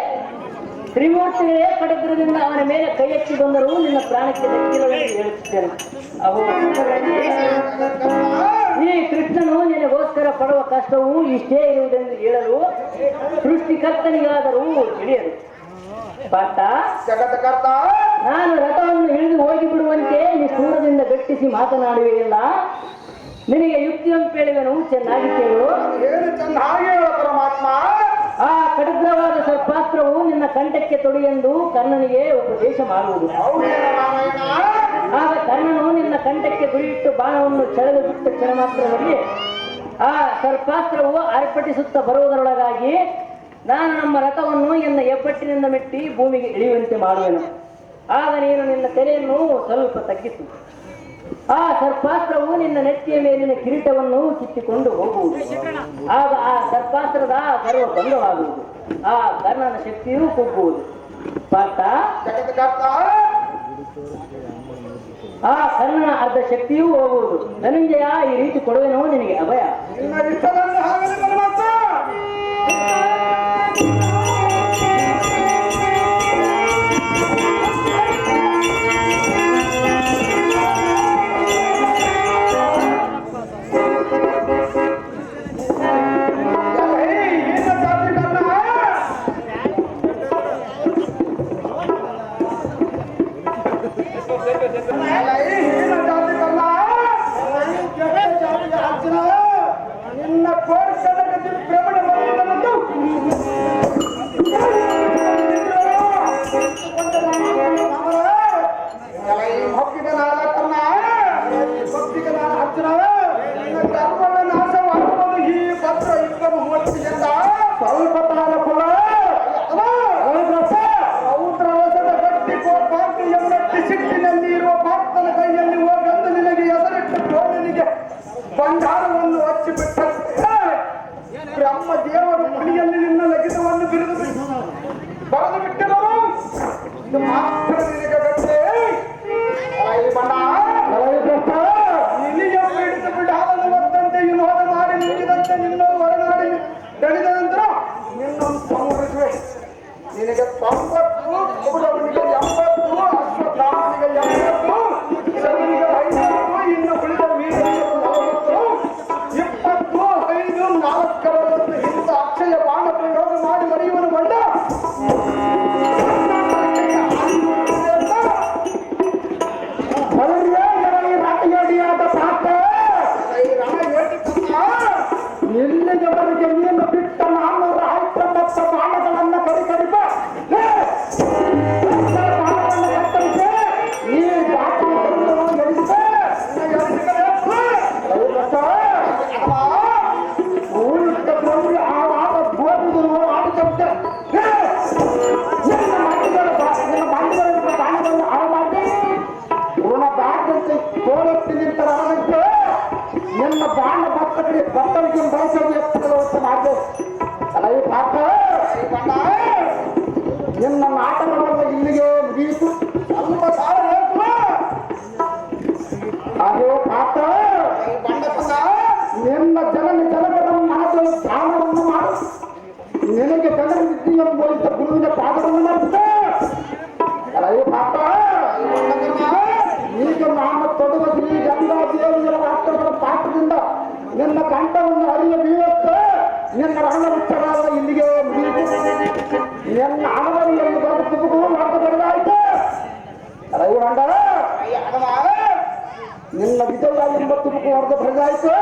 ತ್ರಿಮೂರ್ತಿಗಳೇ ಕಡಗ್ರದಿಂದ ಅವನ ಮೇಲೆ ಕೈ ಎತ್ತಿ ಬಂದರೂ ನಿನ್ನ ಪ್ರಾಣಕ್ಕೆ ಧಕ್ಕಿಲ್ಲವೆಂದು ಹೇಳುತ್ತಿದ್ದೇನೆ. ಅವು ಈ ಕೃಷ್ಣನು ನಿನಗೋಸ್ಕರ ಪಡುವ ಕಷ್ಟವು ಇಷ್ಟೇ ಇರುವುದೆಂದು ಹೇಳಲು ಸೃಷ್ಟಿಕರ್ತನಿಗಾದರೂ ತಿಳಿಯದು. ಪಾಠ. ಜಗತ್ಕರ್ತ ನಾನು ರಥವನ್ನು ಹಿಡಿದು ಹೋಗಿ ಬಿಡುವಂತೆ ನಿಷ್ಠೂರದಿಂದ ಗಟ್ಟಿಸಿ ಮಾತನಾಡುವೆಯಲ್ಲ, ನಿನಗೆ ಯುಕ್ತಿಯನ್ನು ಕೇಳುವೆನು, ಚೆನ್ನಾಗಿ ಕೇಳು. ಏನು ಚೆನ್ನಾಗಿ ಹೇಳ ಪರಮಾತ್ಮ. ಆ ಕಡಗ್ರವಾದ ಸರ್ಪಾಸ್ತ್ರವು ನಿನ್ನ ಕಂಠಕ್ಕೆ ತೊಡಿ ಎಂದು ಕರ್ಣನಿಗೆ ಉಪದೇಶ ಮಾಡುವುದು. ಆಗ ಕರ್ಣನು ನಿನ್ನ ಕಂಠಕ್ಕೆ ಗುರಿಯಿಟ್ಟು ಬಾಣವನ್ನು ಸೆಳೆದು ಬಿಟ್ಟ ಕ್ಷಣ ಮಾತ್ರದಲ್ಲಿ ಆ ಸರ್ಪಾಸ್ತ್ರವು ಆರ್ಭಟಿಸುತ್ತಾ ಬರುವುದರೊಳಗಾಗಿ ನಾನು ನಮ್ಮ ರಥವನ್ನು ಎನ್ನ ಹೆಬ್ಬಟ್ಟಿನಿಂದ ಮೆಟ್ಟಿ ಭೂಮಿಗೆ ಇಳಿಯುವಂತೆ ಮಾಡುವೆನು. ಆಗ ನೀನು ನಿನ್ನ ತೆರೆಯನ್ನು ಸ್ವಲ್ಪ ತಗ್ಗಿಸು. ಆ ಸರ್ಪಾಸ್ತ್ರವು ನಿನ್ನ ನೆತ್ತಿಯ ಮೇಲಿನ ಕಿರೀಟವನ್ನು ಕಿತ್ತಿಕೊಂಡು ಹೋಗುವುದು. ಆಗ ಆ ಸರ್ಪಾಸ್ತ್ರದ ಗರ್ವ ಭಂಗವಾಗುವುದು. ಆ ಕರ್ಣನ ಶಕ್ತಿಯೂ ಕುಗ್ಗುವುದು. ಪಾಠ. ಆ ಕರ್ಣನ ಅರ್ಧ ಶಕ್ತಿಯೂ ಹೋಗುವುದು. ಧನಂಜಯ, ಈ ರೀತಿ ಕೊಡುವೆನೋ ನಿನಗೆ ಅಭಯ. ನಿನ್ನ ಕೋರ್ಕನಗತಿ ಭ್ರಮಣ ಮಾಡಿದನಂದು ಭಕ್ತಿಗನಾದ ಕರ್ಣ, ಭಕ್ತಿಗನಾದ ಅರ್ಜುನ, ಧರ್ಮದ ನಾಶವಾಗುವುದು ಈ ಭದ್ರ ಯುದ್ಧ ಮೂರ್ತಿಯಿಂದ ಸ್ವಲ್ಪ ಕಾಲ ಕುಲ ರೌದ್ರವಸದ ಗಟ್ಟಿ ಕೋಪಾಗ್ನಿ ಎಂಬಟ್ಟಿ ಸಿಟ್ಟಿನಲ್ಲಿ ಇರುವ ಭಕ್ತನ ಕೈಯಲ್ಲಿ ಹೋಗಂದು ನಿನಗೆ ಹೆಸರಿಟ್ಟು ಕೋಣನಿಗೆ ಬಂಗಾರವನ್ನು ಹಚ್ಚಿಬಿಟ್ಟಂತೆ ಬ್ರಹ್ಮ ದೇವರ ಮನೆಯಲ್ಲಿ ನಿನ್ನ ಲಗಿತವನ್ನು ಬರೆದು ಬಿಟ್ಟರು. ಇದು ಮಾತ್ರ ನಿನಗೆ ಗಟ್ಟೆ ಇಲಿಯ ಹಿಡಿದು ಬಿಡಾಲನ್ನು ಒತ್ತಂತೆ ವಿನೋದ ಮಾಡಿ ನುಗ್ಗಿದಂತೆ ನಿನ್ನನ್ನು ಹೊರನಾಡಿ ತಡೆದ ನಂತರ ನಿನ್ನನ್ನು ಸಂಹರಿಸುವೆ. ನಿನಗೆ 90, ಕುರುಡವನಿಗೆ 80, ಅಶ್ವತ್ಥಾಮನಿಗೆ 80, ಶನಿಗೆ 50, ಇನ್ನು ಉಳಿದ ವೀರರಿಗೆ 40, 25, 4 ಇಂಥ ಅಕ್ಷಯ ಬಾಣ ಪ್ರಯೋಗ ಮಾಡಿ ಮರೆಯುವನು ಬಂದ ಎಲ್ಲಿಯವರೆಗೆ ನೀನು ಬಿಟ್ಟ 419 ಬಾಣಗಳನ್ನು ಕರಿಕರಿಪ ನಿನ್ನ ಬಾಣ ಭಕ್ತರಿಗೆ ಭಕ್ತರಿಗೆ ಬಯಸಲು ಮಾತು ಅಲ್ಲ ಈ ಪಾಠ. ನಿನ್ನ ನಾಟಕವನ್ನು ಇಲ್ಲಿಗೆ ಮುಗಿಯಿತು. ಸ್ವಲ್ಪ ಸಾಲ ಅದೇ ಪಾಠ. ನಿನ್ನ ಜನಗದ ಮಾತು ದಾನವನ್ನು ಮಾಡು. ನಿನಗೆ ಜನರ ವಿದ್ಯೆಯನ್ನು ಬೋಧಿಸಿದ ಗುರುವಿನ ಪಾದವನ್ನು ಮಾಡಿಸಿದ ಅಲ್ಲ ಈ ಪಾಠ. ಈಗ ನಾನು ತೊಡುವ ಶ್ರೀ ಗಂಗಾ ದೇವಿಯರ ವಾಕ್ಯಗಳ ಪಾಠದಿಂದ ನಿನ್ನ ಕಂಠವನ್ನು ಅರಿಯ ಬೀಳುತ್ತೆ. ನಿನ್ನ ರಣವಿಚ್ಚರಾದ ಇಲ್ಲಿಗೆ ಮುಗಿಯಿತು. ನಿನ್ನ ಅಣವರಿಯನ್ನು ಬರೆದು ತುಮಕು ಹೊರತು ಬರೆದಾಯಿತು. ರೈವಂಡ ನಿನ್ನ ವಿಜಯ ಎಂಬ ತುಮಕು ಹೊರತು ಬರೆದಾಯಿತು.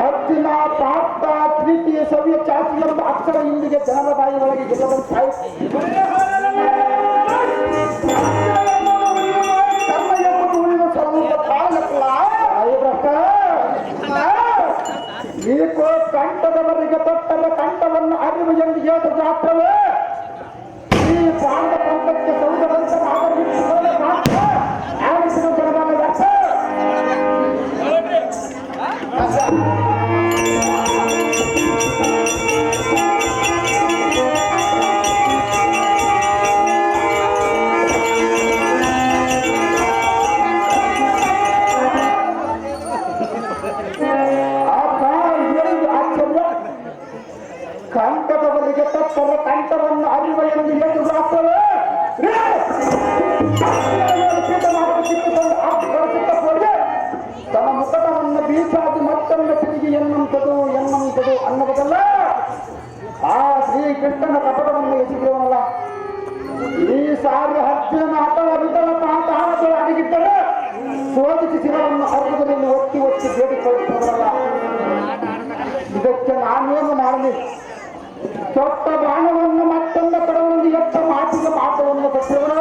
ಅರ್ಜುನ ಪಾಠ ಪ್ರೀತಿಯ ಸವಿಯ ಚಾತಿ ಎಂಬ ಅಕ್ಷರ ಇಲ್ಲಿಗೆ ಜನರ ಬಾಯಿ ಒಳಗೆ ಗೆಲ್ಲದಂತಾಯಿತು. ಈಕೋ ಕಂಠದವರಿಗೆ ತೊಟ್ಟರ ಕಂಠವನ್ನು ಅರಿವು ಎಂದು ಹೇಳ ಜಾತ್ರವೇ ಈ ಪಾಂಡ ಪಂಥಕ್ಕೆ ಸೌದವಂತ ಕಂಠದ ಬಲಿಗೆ ತಕ್ಕರ ಕಂಠವನ್ನು ಅರಿವ ಎಂದು ಎದುರಾಗ್ತವೆ ತನ್ನ ಮುಖಟವನ್ನು ಬೀಸಾದಿ ಮತ್ತೊಂದು ತಿರುಗಿ ಎನ್ನುವಂಥದ್ದು ಅನ್ನುವುದಲ್ಲ. ಆ ಶ್ರೀಕೃಷ್ಣನ ಕಪಟವನ್ನು ಎಸಗಿರುವಲ್ಲ. ಈ ಸಾರಿ ಹತ್ತಿನ ಅಥವಾ ವಿಧಲ ಪಾಠ ಅಡಗಿದ್ದರೆ ಶೋಧಿಸಿ ಶಿರವನ್ನು ಹರಿದುದನ್ನು ಒತ್ತಿ ಬೇಡಿಕೊಳ್ಳುತ್ತವರಲ್ಲ. ಇದಕ್ಕೆ ನಾನೇನು ಮಾಡಲಿ? ತೊಟ್ಟ ಬಾಣವನ್ನು ಮತ್ತೊಂದು ಕಡೆಯೊಂದು ಎತ್ತ ಮಾತವನ್ನು ಕೊಟ್ಟವರು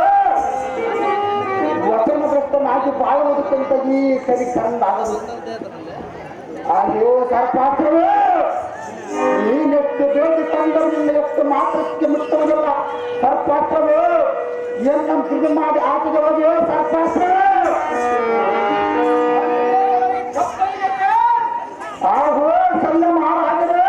ವಚನ ಭ್ರಷ್ಟನಾಗಿ ಬಾಳುವುದಕ್ಕಿಂತ ಈ ಕಲಿ ಕಂದಾಗದು. ಅಯ್ಯೋ ಸರ್ಪಾತ್ರವೇ, ನೀನೆಷ್ಟು ಬೇಡಿ ತಂದರನ್ನು ಎಷ್ಟು ಮಾತ್ರಕ್ಕೆ ಮುಟ್ಟುವುದಿಲ್ಲ. ಸರ್ಪಾತ್ರವೇ, ಎನ್ನ ತಿರುಗಿ ಮಾಡಿ ಆಟದೊಳಗೆ ಸರ್ಪಾತ್ರವೇ. ಆಹೋ ಸಣ್ಣ ಮಹಾರಾಜರೇ,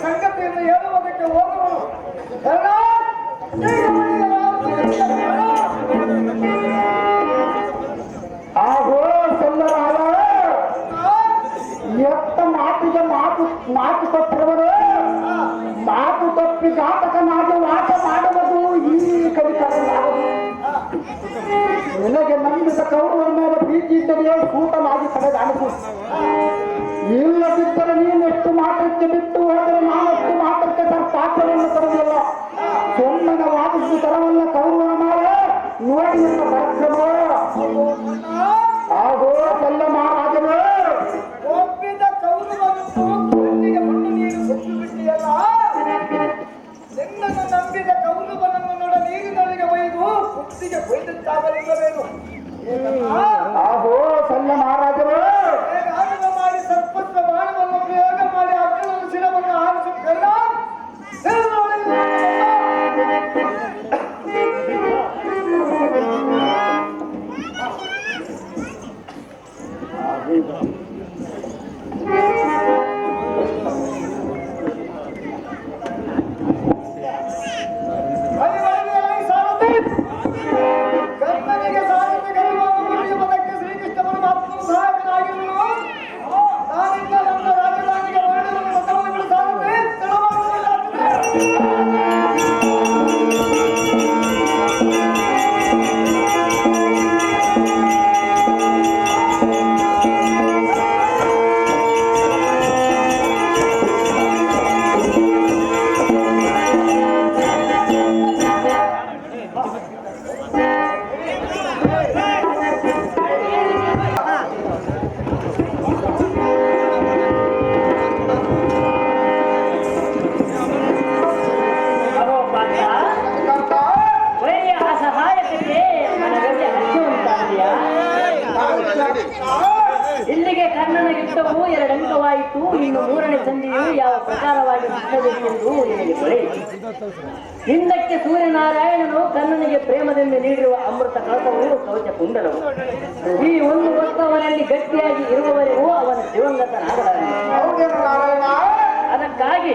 ಸಂಗತಿಯನ್ನು ಹೇಳುವುದಕ್ಕೆ ಹೋಗುವುದು. ಆಹೋ ಸಲ್ಲರಾದ ಎತ್ತ ಮಾತಿಗೆ ಮಾತು ಕೊಟ್ಟಿರುವರು ಮಾತು ತಪ್ಪಿ ಘಾತಕನಾಗಿ ವಾಸ ಮಾಡುವುದು ಈ ಕಲಿಕಾರನಾಗದು. ನಿನಗೆ ನಂಬಿದ ಕೌರವರ ಮೇಲೆ ಪ್ರೀತಿ ಇದ್ದರೆ ಕೂಟಲಾಗಿ ಕಳೆದಾಡಿಸು. ಇಲ್ಲದಿದ್ದರೆ ನೀನೆಷ್ಟು ಮಾತ್ರಕ್ಕೆ ಬಿಟ್ಟು ಹೋದರೆ ನಾನಷ್ಟು ಮಾತ್ರಕ್ಕೆ ಪಾತ್ರವನ್ನು ತರಲಿಲ್ಲ. ಸೊಮ್ಮನ ವಾದಿಸಿದ ತರವನ್ನ ಕೌರವರ ಮೇಲೆ ನೋಡಿ ಎಂಬ ಕಾರ್ಯಕ್ರಮ. ಆಗೋ ಸಲ್ಲ ಮಹಾರಾಜರು, ಒಪ್ಪಿದ ಕೌರವನು ಮಣ್ಣು ನೀರು ಕೊಟ್ಟು ಬಿಟ್ಟಿಯಲ್ಲ. ನಿನ್ನನ್ನು ನಂಬಿದ ಕೌರವನನ್ನು ನೋಡ ನೀರಿನೊಳಗೆ ಒಯ್ದು ಕುತ್ತಿಗೆ ಕೊಯ್ದಂತಾಗಲಿಲ್ಲವೇನು? ಆಗೋ ಸಲ್ಲ ಮಹಾರಾಜರು, ಮಾಡಿ ಸರ್ಪಸ್ವ ಬಾಣವನ್ನು ಪ್ರಯೋಗ ಮಾಡಿ ಅರ್ಜುನನ ಶಿರವನ್ನು ಆರಿಸುತ್ತಲ್ಲ. ಕರ್ತನಿಗೆ ಸಾರಥಿ ಗರ್ವವನ್ನು ಮುರಿಯುವುದಕ್ಕೆ ಶ್ರೀಕೃಷ್ಣ ಪರಮಾತ್ಮನು ಸಹಾಯಕನಾಗಿರುವನು. ನಾನಿಂದ ನನ್ನ ರಾಜಧಾನಿಗೆ ವರ್ಣವನ್ನು ಮತವನ್ನು ಸಾರಥಿ ಇಲ್ಲಿಗೆ ಕರ್ಣನ ಯುದ್ಧವು 2 ಅಂಕವಾಯಿತು. ಇನ್ನು 3ನೇ ಸಂಧಿಯು ಯಾವ ಪ್ರಕಾರವಾಗಿ ಮುಗಿಯಬೇಕು ಎಂದು ನಿನಗೆ ತಿಳಿಯಿತು. ಹಿಂದಕ್ಕೆ ಸೂರ್ಯನಾರಾಯಣನು ಕರ್ಣನಿಗೆ ಪ್ರೇಮದಿಂದ ನೀಡಿರುವ ಅಮೃತ ಕಳಸವು ಕವಚ ಕುಂಡಲವು. ಈ ಒಂದು ವಸ್ತುವಿನಲ್ಲಿ ಗಟ್ಟಿಯಾಗಿ ಇರುವವರೆಗೂ ಅವನ ದಿವಂಗತನಾಗಲಾರನು. ಅದಕ್ಕಾಗಿ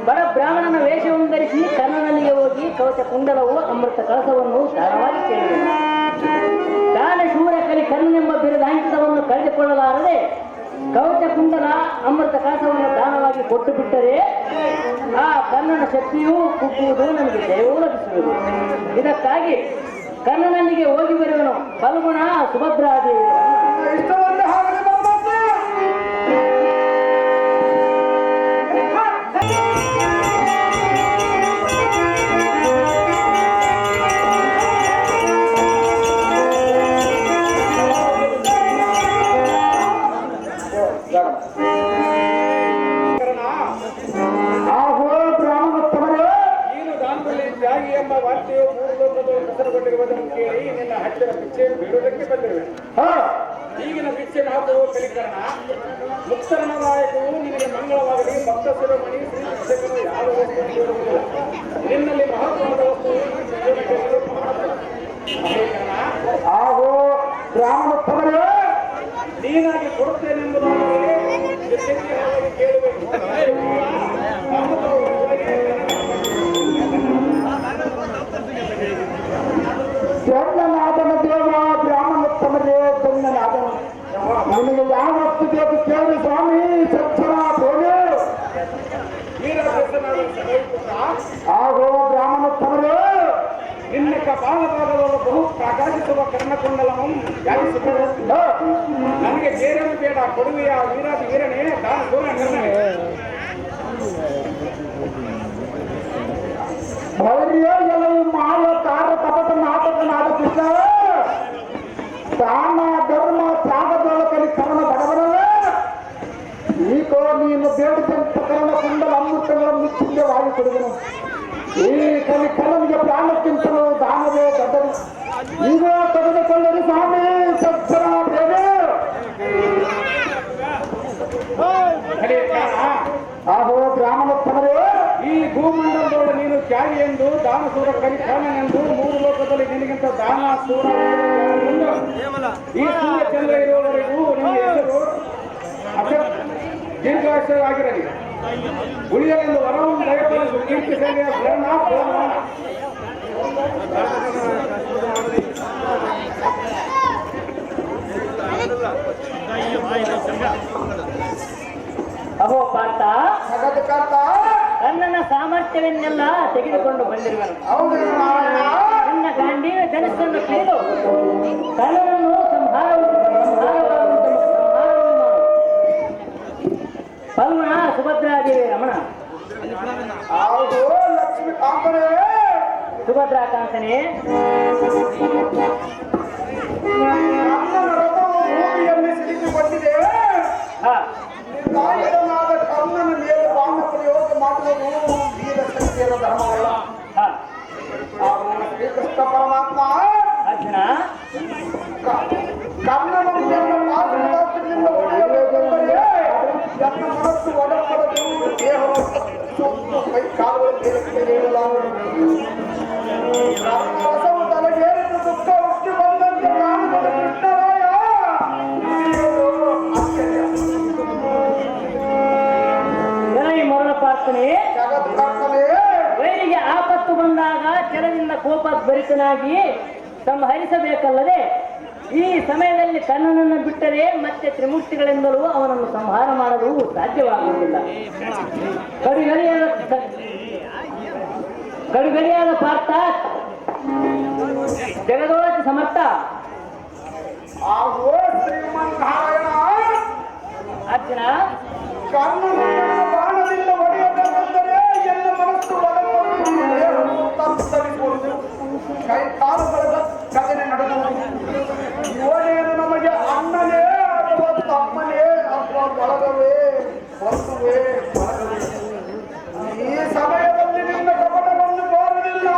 ಬಡ ಬ್ರಾಹ್ಮಣನ ವೇಷವನ್ನು ಧರಿಸಿ ಕರ್ಣನಲ್ಲಿಗೆ ಹೋಗಿ ಕವಚ ಕುಂಡಲವು ಅಮೃತ ಕಳಸವನ್ನು ದಾನವಾಗಿ ಕೇಳಿದನು. ದಾನ ಶೂರ ಕಲಿ ಕರ್ಣನೆಂಬ ಬಿರುದಾಂಕಿತವನ್ನು ಕಳೆದುಕೊಳ್ಳಲಾರದೆ ಕವಚ ಕುಂಡಲ ಅಮೃತ ಕಳಸವನ್ನು ದಾನವಾಗಿ ಕೊಟ್ಟು ಬಿಟ್ಟರೆ ಆ ಕರ್ಣನ ಶಕ್ತಿಯು ಕುಗ್ಗುವುದು ನಮಗೆ ಜಯವೂ ಲಭಿಸುವುದು. ಇದಕ್ಕಾಗಿ ಕರ್ಣನಲ್ಲಿಗೆ ಹೋಗಿ ಬರುವನು ಫಲ್ಗುಣ ಸುಭದ್ರಾದೇವಿ. ಆಹೋ ಬ್ರಾಹ್ಮಣೋತ್ತಮರೇ, ನೀನು ದಾನದಲ್ಲಿ ತ್ಯಾಗಿ ಎಂಬ ವಾರ್ತೆಯು 3 ಲೋಕದವರು ಹೆಸರುಗೊಂಡಿರುವುದನ್ನು ಕೇಳಿ ನಿನ್ನ ಹತ್ತಿರ ಭಿಕ್ಷೆಯನ್ನು ಬೇಡುವುದಕ್ಕೆ ಬಂದಿರುವೆ. ಈಗಿನ ಭಿಕ್ಷೆ ಮಾತು ಕಲಿಕರಣ ಮುಕ್ತರಣದಾಯಕವು ನಿನಗೆ ಮಂಗಳವಾಗಲಿ ಭಕ್ತ ಶಿರೋಮಣಿ ಶ್ರೀ ಶಿಕ್ಷಕರು ಯಾವ ವಸ್ತು ಕೇಳುವುದಿಲ್ಲ ನಿನ್ನಲ್ಲಿ ಮಹತ್ವದ ವಸ್ತು ಆಗೋ ಬ್ರಾಹ್ಮಣೋತ್ತಮರೇ ನೀನಾಗಿ ಕೊಡುತ್ತೇನೆಂಬುದಾದರೆ ಕೇಳಬೇಕು ಧನ್ಯನಾದನ ದೇವ ಬ್ರಾಹ್ಮಣೋತ್ತಮರೇ ಧನ್ಯನಾದನ ನಿಮಗೆ ಯಾವ ವಸ್ತು ಬೇಕು ಕೇಳಿ ಸ್ವಾಮಿ ಸಚ್ಚರ ಪ್ರೇಮಿ ಆಗೋ ಬ್ರಾಹ್ಮಣೋತ್ತಮರೇ ನಿನ್ನ ಬಾಲಭಾಗದವರು ಬಹು ಪ್ರಕಾಶಿಸುವ ಕರ್ಣಕೊಂಡಲಂ ಧ್ಯಾನಿಸುತ್ತಿಲ್ಲ ನನಗೆ ಬೇರೆಯೂ ಬೇಡ ಕೊಡುವೆಯ ವೀರಾದಿ ವೀರನೇ ದಾನ ಸೋನ ಕರ್ಣನೇ ಭೈರ್ಯ ಎಲ್ಲವೂ ಮಾಯ ಕಾರ ಕಪಟ ನಾಟಕನಾದ ಕೃಷ್ಣ ದಾನ ಧರ್ಮ ತ್ಯಾಗದೊಳಕಲಿ ಕರ್ಣ ಬಡವರಲ್ಲ ಈಗೋ ನೀನು ಬೇಡಿದಂತ ಕರ್ಣ ಕುಂಡಲ ಅಮೃತಗಳ ಮುಚ್ಚಿಂದವಾಗಿ ಕೊಡುವನು ಈ ಕಲಿ ಕಲನಿಗೆ ಪ್ರಾಣಕ್ಕಿಂತಲೂ ದಾನವೇ ದೊಡ್ಡದು ಈಗ ತೆಗೆದುಕೊಳ್ಳಲು ಸ್ವಾಮಿ ಸತ್ಸರ ಬೇರೆ ಆಹೋ ಬ್ರಾಹ್ಮಣೋತ್ತಮರೇ ಈ ಭೂಮಂಡಲದೊಳಗೆ ನೀನು ತ್ಯಾಗಿ ಎಂದು ದಾನ ಸೂರ ಕಲಿಕಾಲನೆಂದು ಮೂರು ಲೋಕದಲ್ಲಿ ನಿನಗಿಂತ ದಾನ ಸೂರ ಈ ಸೂರ್ಯ ಚಂದ್ರ ಇರುವವರೆಗೂ ನಿಮ್ಮ ಹೆಸರು ದೀರ್ಘಾಕ್ಷರಾಗಿರಲಿ ಉಳಿಯಲೆಂದು ವರವನ್ನು ದಯಪಾಲಿಸು ಕೀರ್ತಿ ಸೇವೆಯ ಅಹೋ ಪಾರ್ಥ ಜಗತ್ಕರ್ತ ಕಣ್ಣನ ಸಾಮರ್ಥ್ಯವನ್ನೆಲ್ಲ ತೆಗೆದುಕೊಂಡು ಬಂದಿರುವನು ಹೌದು ನಾರಾಯಣ ನನ್ನ ಗಾಂಡೀವ ಧನಸ್ಸನ್ನು ತಿಳಿದು ಕಣ್ಣನನ್ನು ಪಲ್ಮನ ಸುಭದ್ರಾದೇವಿ ರಮಣ ಹೌದು ಲಕ್ಷ್ಮೀ ಕಾಂತನೇ ಸುಭದ್ರಾ ಕಾಂತನೇ ನನ್ನ ರಥವು ಭೂಮಿಯಲ್ಲಿ ಸಿಲುಕಿಕೊಂಡಿದೆ ಹಾ ನಾಯಕನಾದ ಕರ್ಣನ ಮೇಲೆ ಬಾಣ ಪ್ರಯೋಗ ಮಾಡುವುದು ವೀರ ಶಕ್ತಿಯರ ಧರ್ಮವಲ್ಲ ಹಾ ಹಾಗೂ ಶ್ರೀಕೃಷ್ಣ ಪರಮಾತ್ಮ ಅರ್ಜುನ ಕರ್ಣನ ಪಾದದಿಂದ ಹೊಡೆಯಬೇಕೆಂದರೆ ನನ್ನ ಮನಸ್ಸು ಒಡಪಡದು ದೇಹವು ಸುತ್ತು ಕೈ ಕಾಲುಗಳ ಮೇಲೆ ಏಳಲಾರದು ಕರ್ಣರಸವು ತಲೆಗೇರಿದ ದುಃಖ ಹುಟ್ಟಿ ಬಂದಂತೆ ಕಾಣುವುದು ಕೃಷ್ಣರಾಯ ಜನೈ ಮರಣ ಪ್ರಾರ್ಥನೆ ಜಗತ್ಕರ್ತನೇ ವೈರಿಗೆ ಆಪತ್ತು ಬಂದಾಗ ಜನರಿಂದ ಕೋಪಭರಿತನಾಗಿ ಸಂಹರಿಸಬೇಕಲ್ಲದೆ ಈ ಸಮಯದಲ್ಲಿ ಕಣ್ಣನನ್ನು ಬಿಟ್ಟರೆ ಮತ್ತೆ ತ್ರಿಮೂರ್ತಿಗಳಿಂದಲೂ ಅವನನ್ನು ಸಂಹಾರ ಮಾಡಲು ಸಾಧ್ಯವಾಗುವುದಿಲ್ಲ. ಕಡುಗಡಿಯಾದ ಪಾರ್ಥ ಜಗದೊಳಗೆ ಸಮರ್ಥ ಆಗೋ ಶ್ರೀಮನ್ನಾರಾಯಣ ಅರ್ಜುನ ಕರ್ಣನ ಬಾಣದಿಂದ ಹೊಡೆಯಬೇಕೆಂದರೆ ಎಲ್ಲ ಮನಸ್ಸು ಒಳಗೊಂಡು ತಪ್ಪಿಸಲಿಸುವುದು ಕೈ ಕಾಲುಗಳ ಕಥನೆ ನಡೆದುವುದು ಇವನೇನು ನಮಗೆ ಅಣ್ಣನೇ ಅಥವಾ ತಮ್ಮನೇ ಅಥವಾ ಬಳಗವೇ ಬಂಧುವೇ ಬಳಗವೇ ಈ ಸಮಯದಲ್ಲಿ ನಿನ್ನ ಕಪಟವನ್ನು ತೋರಲಿಲ್ಲ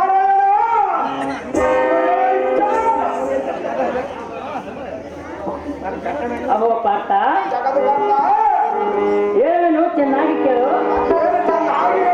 ಅಹೋ ಪಾರ್ಥ ಜಗದ್ಗಂಧ ಹೇಳುವೆನು ಚೆನ್ನಾಗಿ ಕೇಳು. ಅದೇನು ತನ್ನ ಹಾಗೆ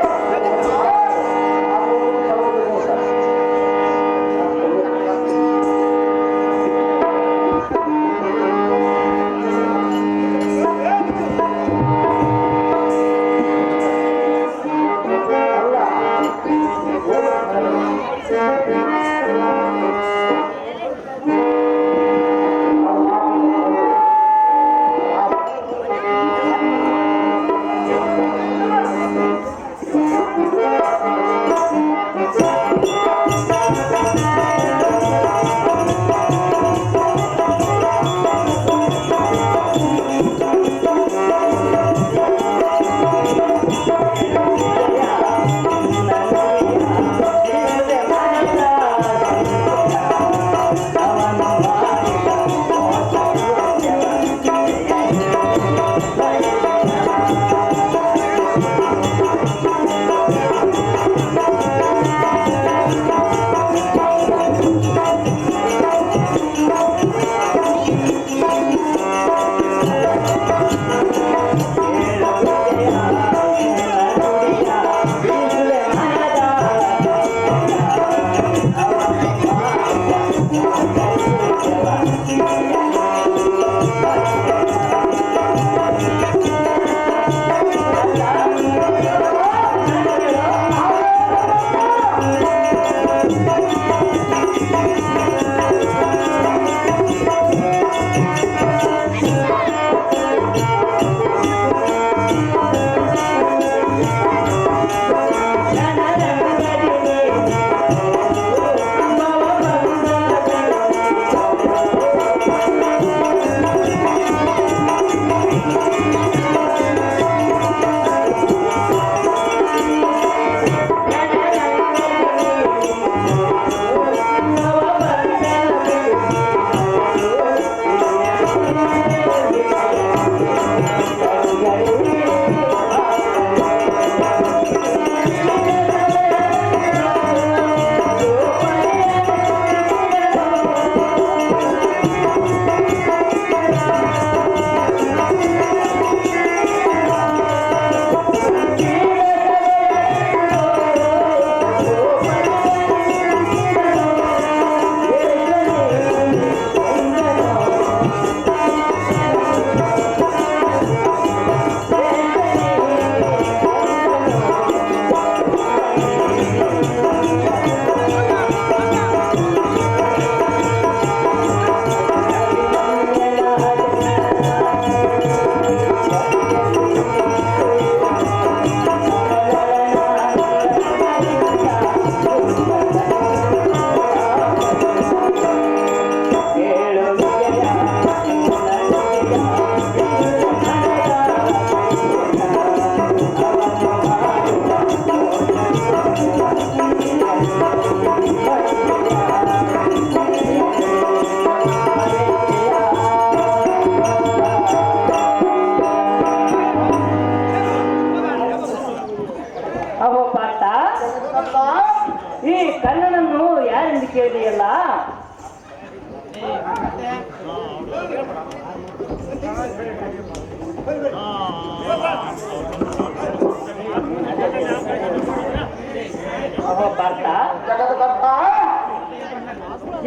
ಅಹೋ ಪಾರ್ಥ, ಜಗತ್ಕರ್ತ.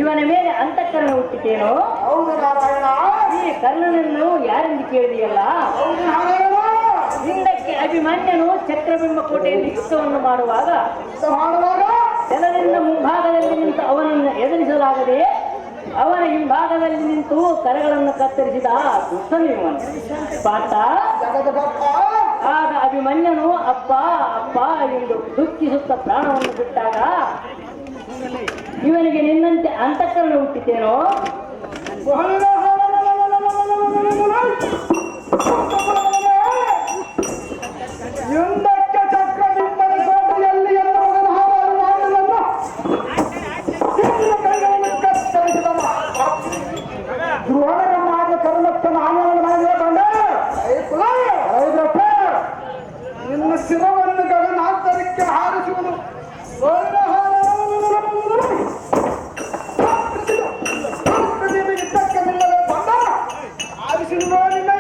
ಇವನ ಮೇಲೆ ಅಂತಃಕರಣ ಹುಟ್ಟಿತೇನೋ? ಹೌದು ನಾರಾಯಣ. ಈ ಕರ್ಣನನ್ನು ಯಾರೆಂದು ಕೇಳಿದೆಯಲ್ಲ? ಹೌದು ನಾರಾಯಣ. ಹಿಂದಕ್ಕೆ ಅಭಿಮನ್ಯನು ಚಕ್ರಬಿಂಬ ಕೋಟೆಯಲ್ಲಿ ಯುದ್ಧವನ್ನು ಮಾಡುವಾಗ ಜನರಿಂದ ಮುಂಭಾಗದಲ್ಲಿ ನಿಂತು ಅವನನ್ನು ಎದುರಿಸಲಾಗದೆ ಅವನ ಹಿಂಭಾಗದಲ್ಲಿ ನಿಂತು ಕರಗಳನ್ನು ಕತ್ತರಿಸಿದ ದುಷ್ಟನು ಇವನು ಪಾಠ. ಆಗ ಅಭಿಮನ್ಯನು ಅಪ್ಪ ಅಪ್ಪ ಎಂದು ದುಃಖಿಸುತ್ತ ಪ್ರಾಣವನ್ನು ಬಿಟ್ಟಾಗ ಇವನಿಗೆ ನಿನ್ನಂತೆ ಅಂತಃಕರಣ ಹುಟ್ಟಿತೇನೋ? ಹಿಂದಕ್ಕೆ ಚಕ್ರಬಿಂಬದ ಕೋಟೆಯಲ್ಲಿ ಎಲ್ಲ ಮಗನ ಹಾಲು ಮಾಡುವುದನ್ನು ಕೈಗಳನ್ನು ಕತ್ತರಿಸಿದ ಧ್ರುವನ ಮಾಡ ಕರುಣಕ್ಕನ ಆನಂದ ಮಾಡಿದ ಬಂದ ನಿನ್ನ ಶಿರವನ್ನು ಗಗನಾಂತರಕ್ಕೆ ಹಾರಿಸುವುದು ಇದ್ದಕ್ಕೆ ನಿಲ್ಲದೆ ಬಂದ ಹಾರಿಸಿರುವ ನಿನ್ನ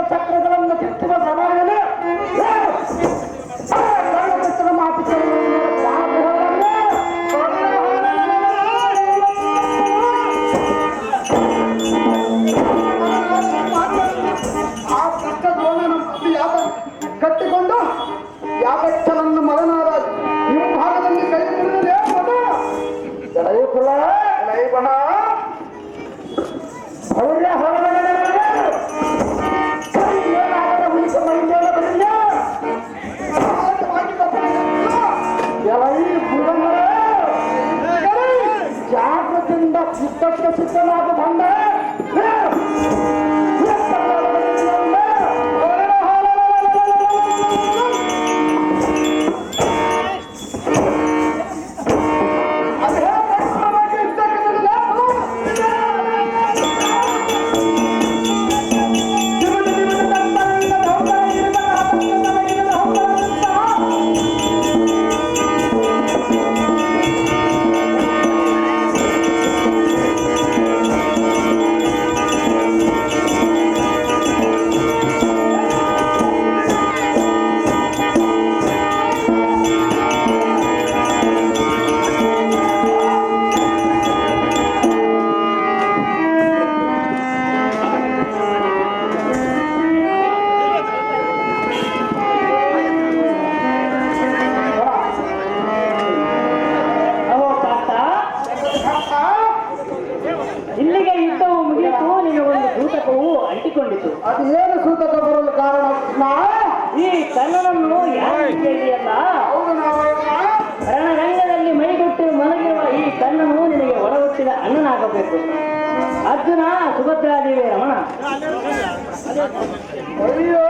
ಚಕ್ರಗಳನ್ನು ಕಿತ್ತುವ ಸಮಯದಲ್ಲಿ ಮಾತು ಆ ಕಟ್ಟಿಕೊಂಡು ಯಾವತ್ತನನ್ನು ಮಗನಾದ ಹಿಂಭಾಗದಲ್ಲಿ ಕೈ ಮುರಿದರೆ ಬಣ ಅವರ ಜಾಗೃತಿಯಿಂದ ಯುದ್ಧಕ್ಕೆ ಸಿದ್ಧನಾಗ ಬಂದ ಇಲ್ಲಿಗೆ ಯುದ್ಧವು ಮುಗಿಯಿತು. ನಿನ್ನ ಒಂದು ಸೂತಕವು ಅಂಟಿಕೊಂಡಿತು. ಅದು ಏನು ಸೂತಕ ಬರಲು ಕಾರಣ? ಈ ಕರ್ಣನನ್ನು ಯಾರು ಕೇಳಿದೆಯಲ್ಲ, ರಣರಂಗದಲ್ಲಿ ಮೈಗೊಟ್ಟು ಮಲಗಿರುವ ಈ ಕರ್ಣನು ನಿನಗೆ ಒಡ ಹುಟ್ಟಿದ ಅಣ್ಣನಾಗಬೇಕು. ಅರ್ಜುನ ಸುಭದ್ರಾದೇವಿ ರಮಣ. ಅಯ್ಯೋ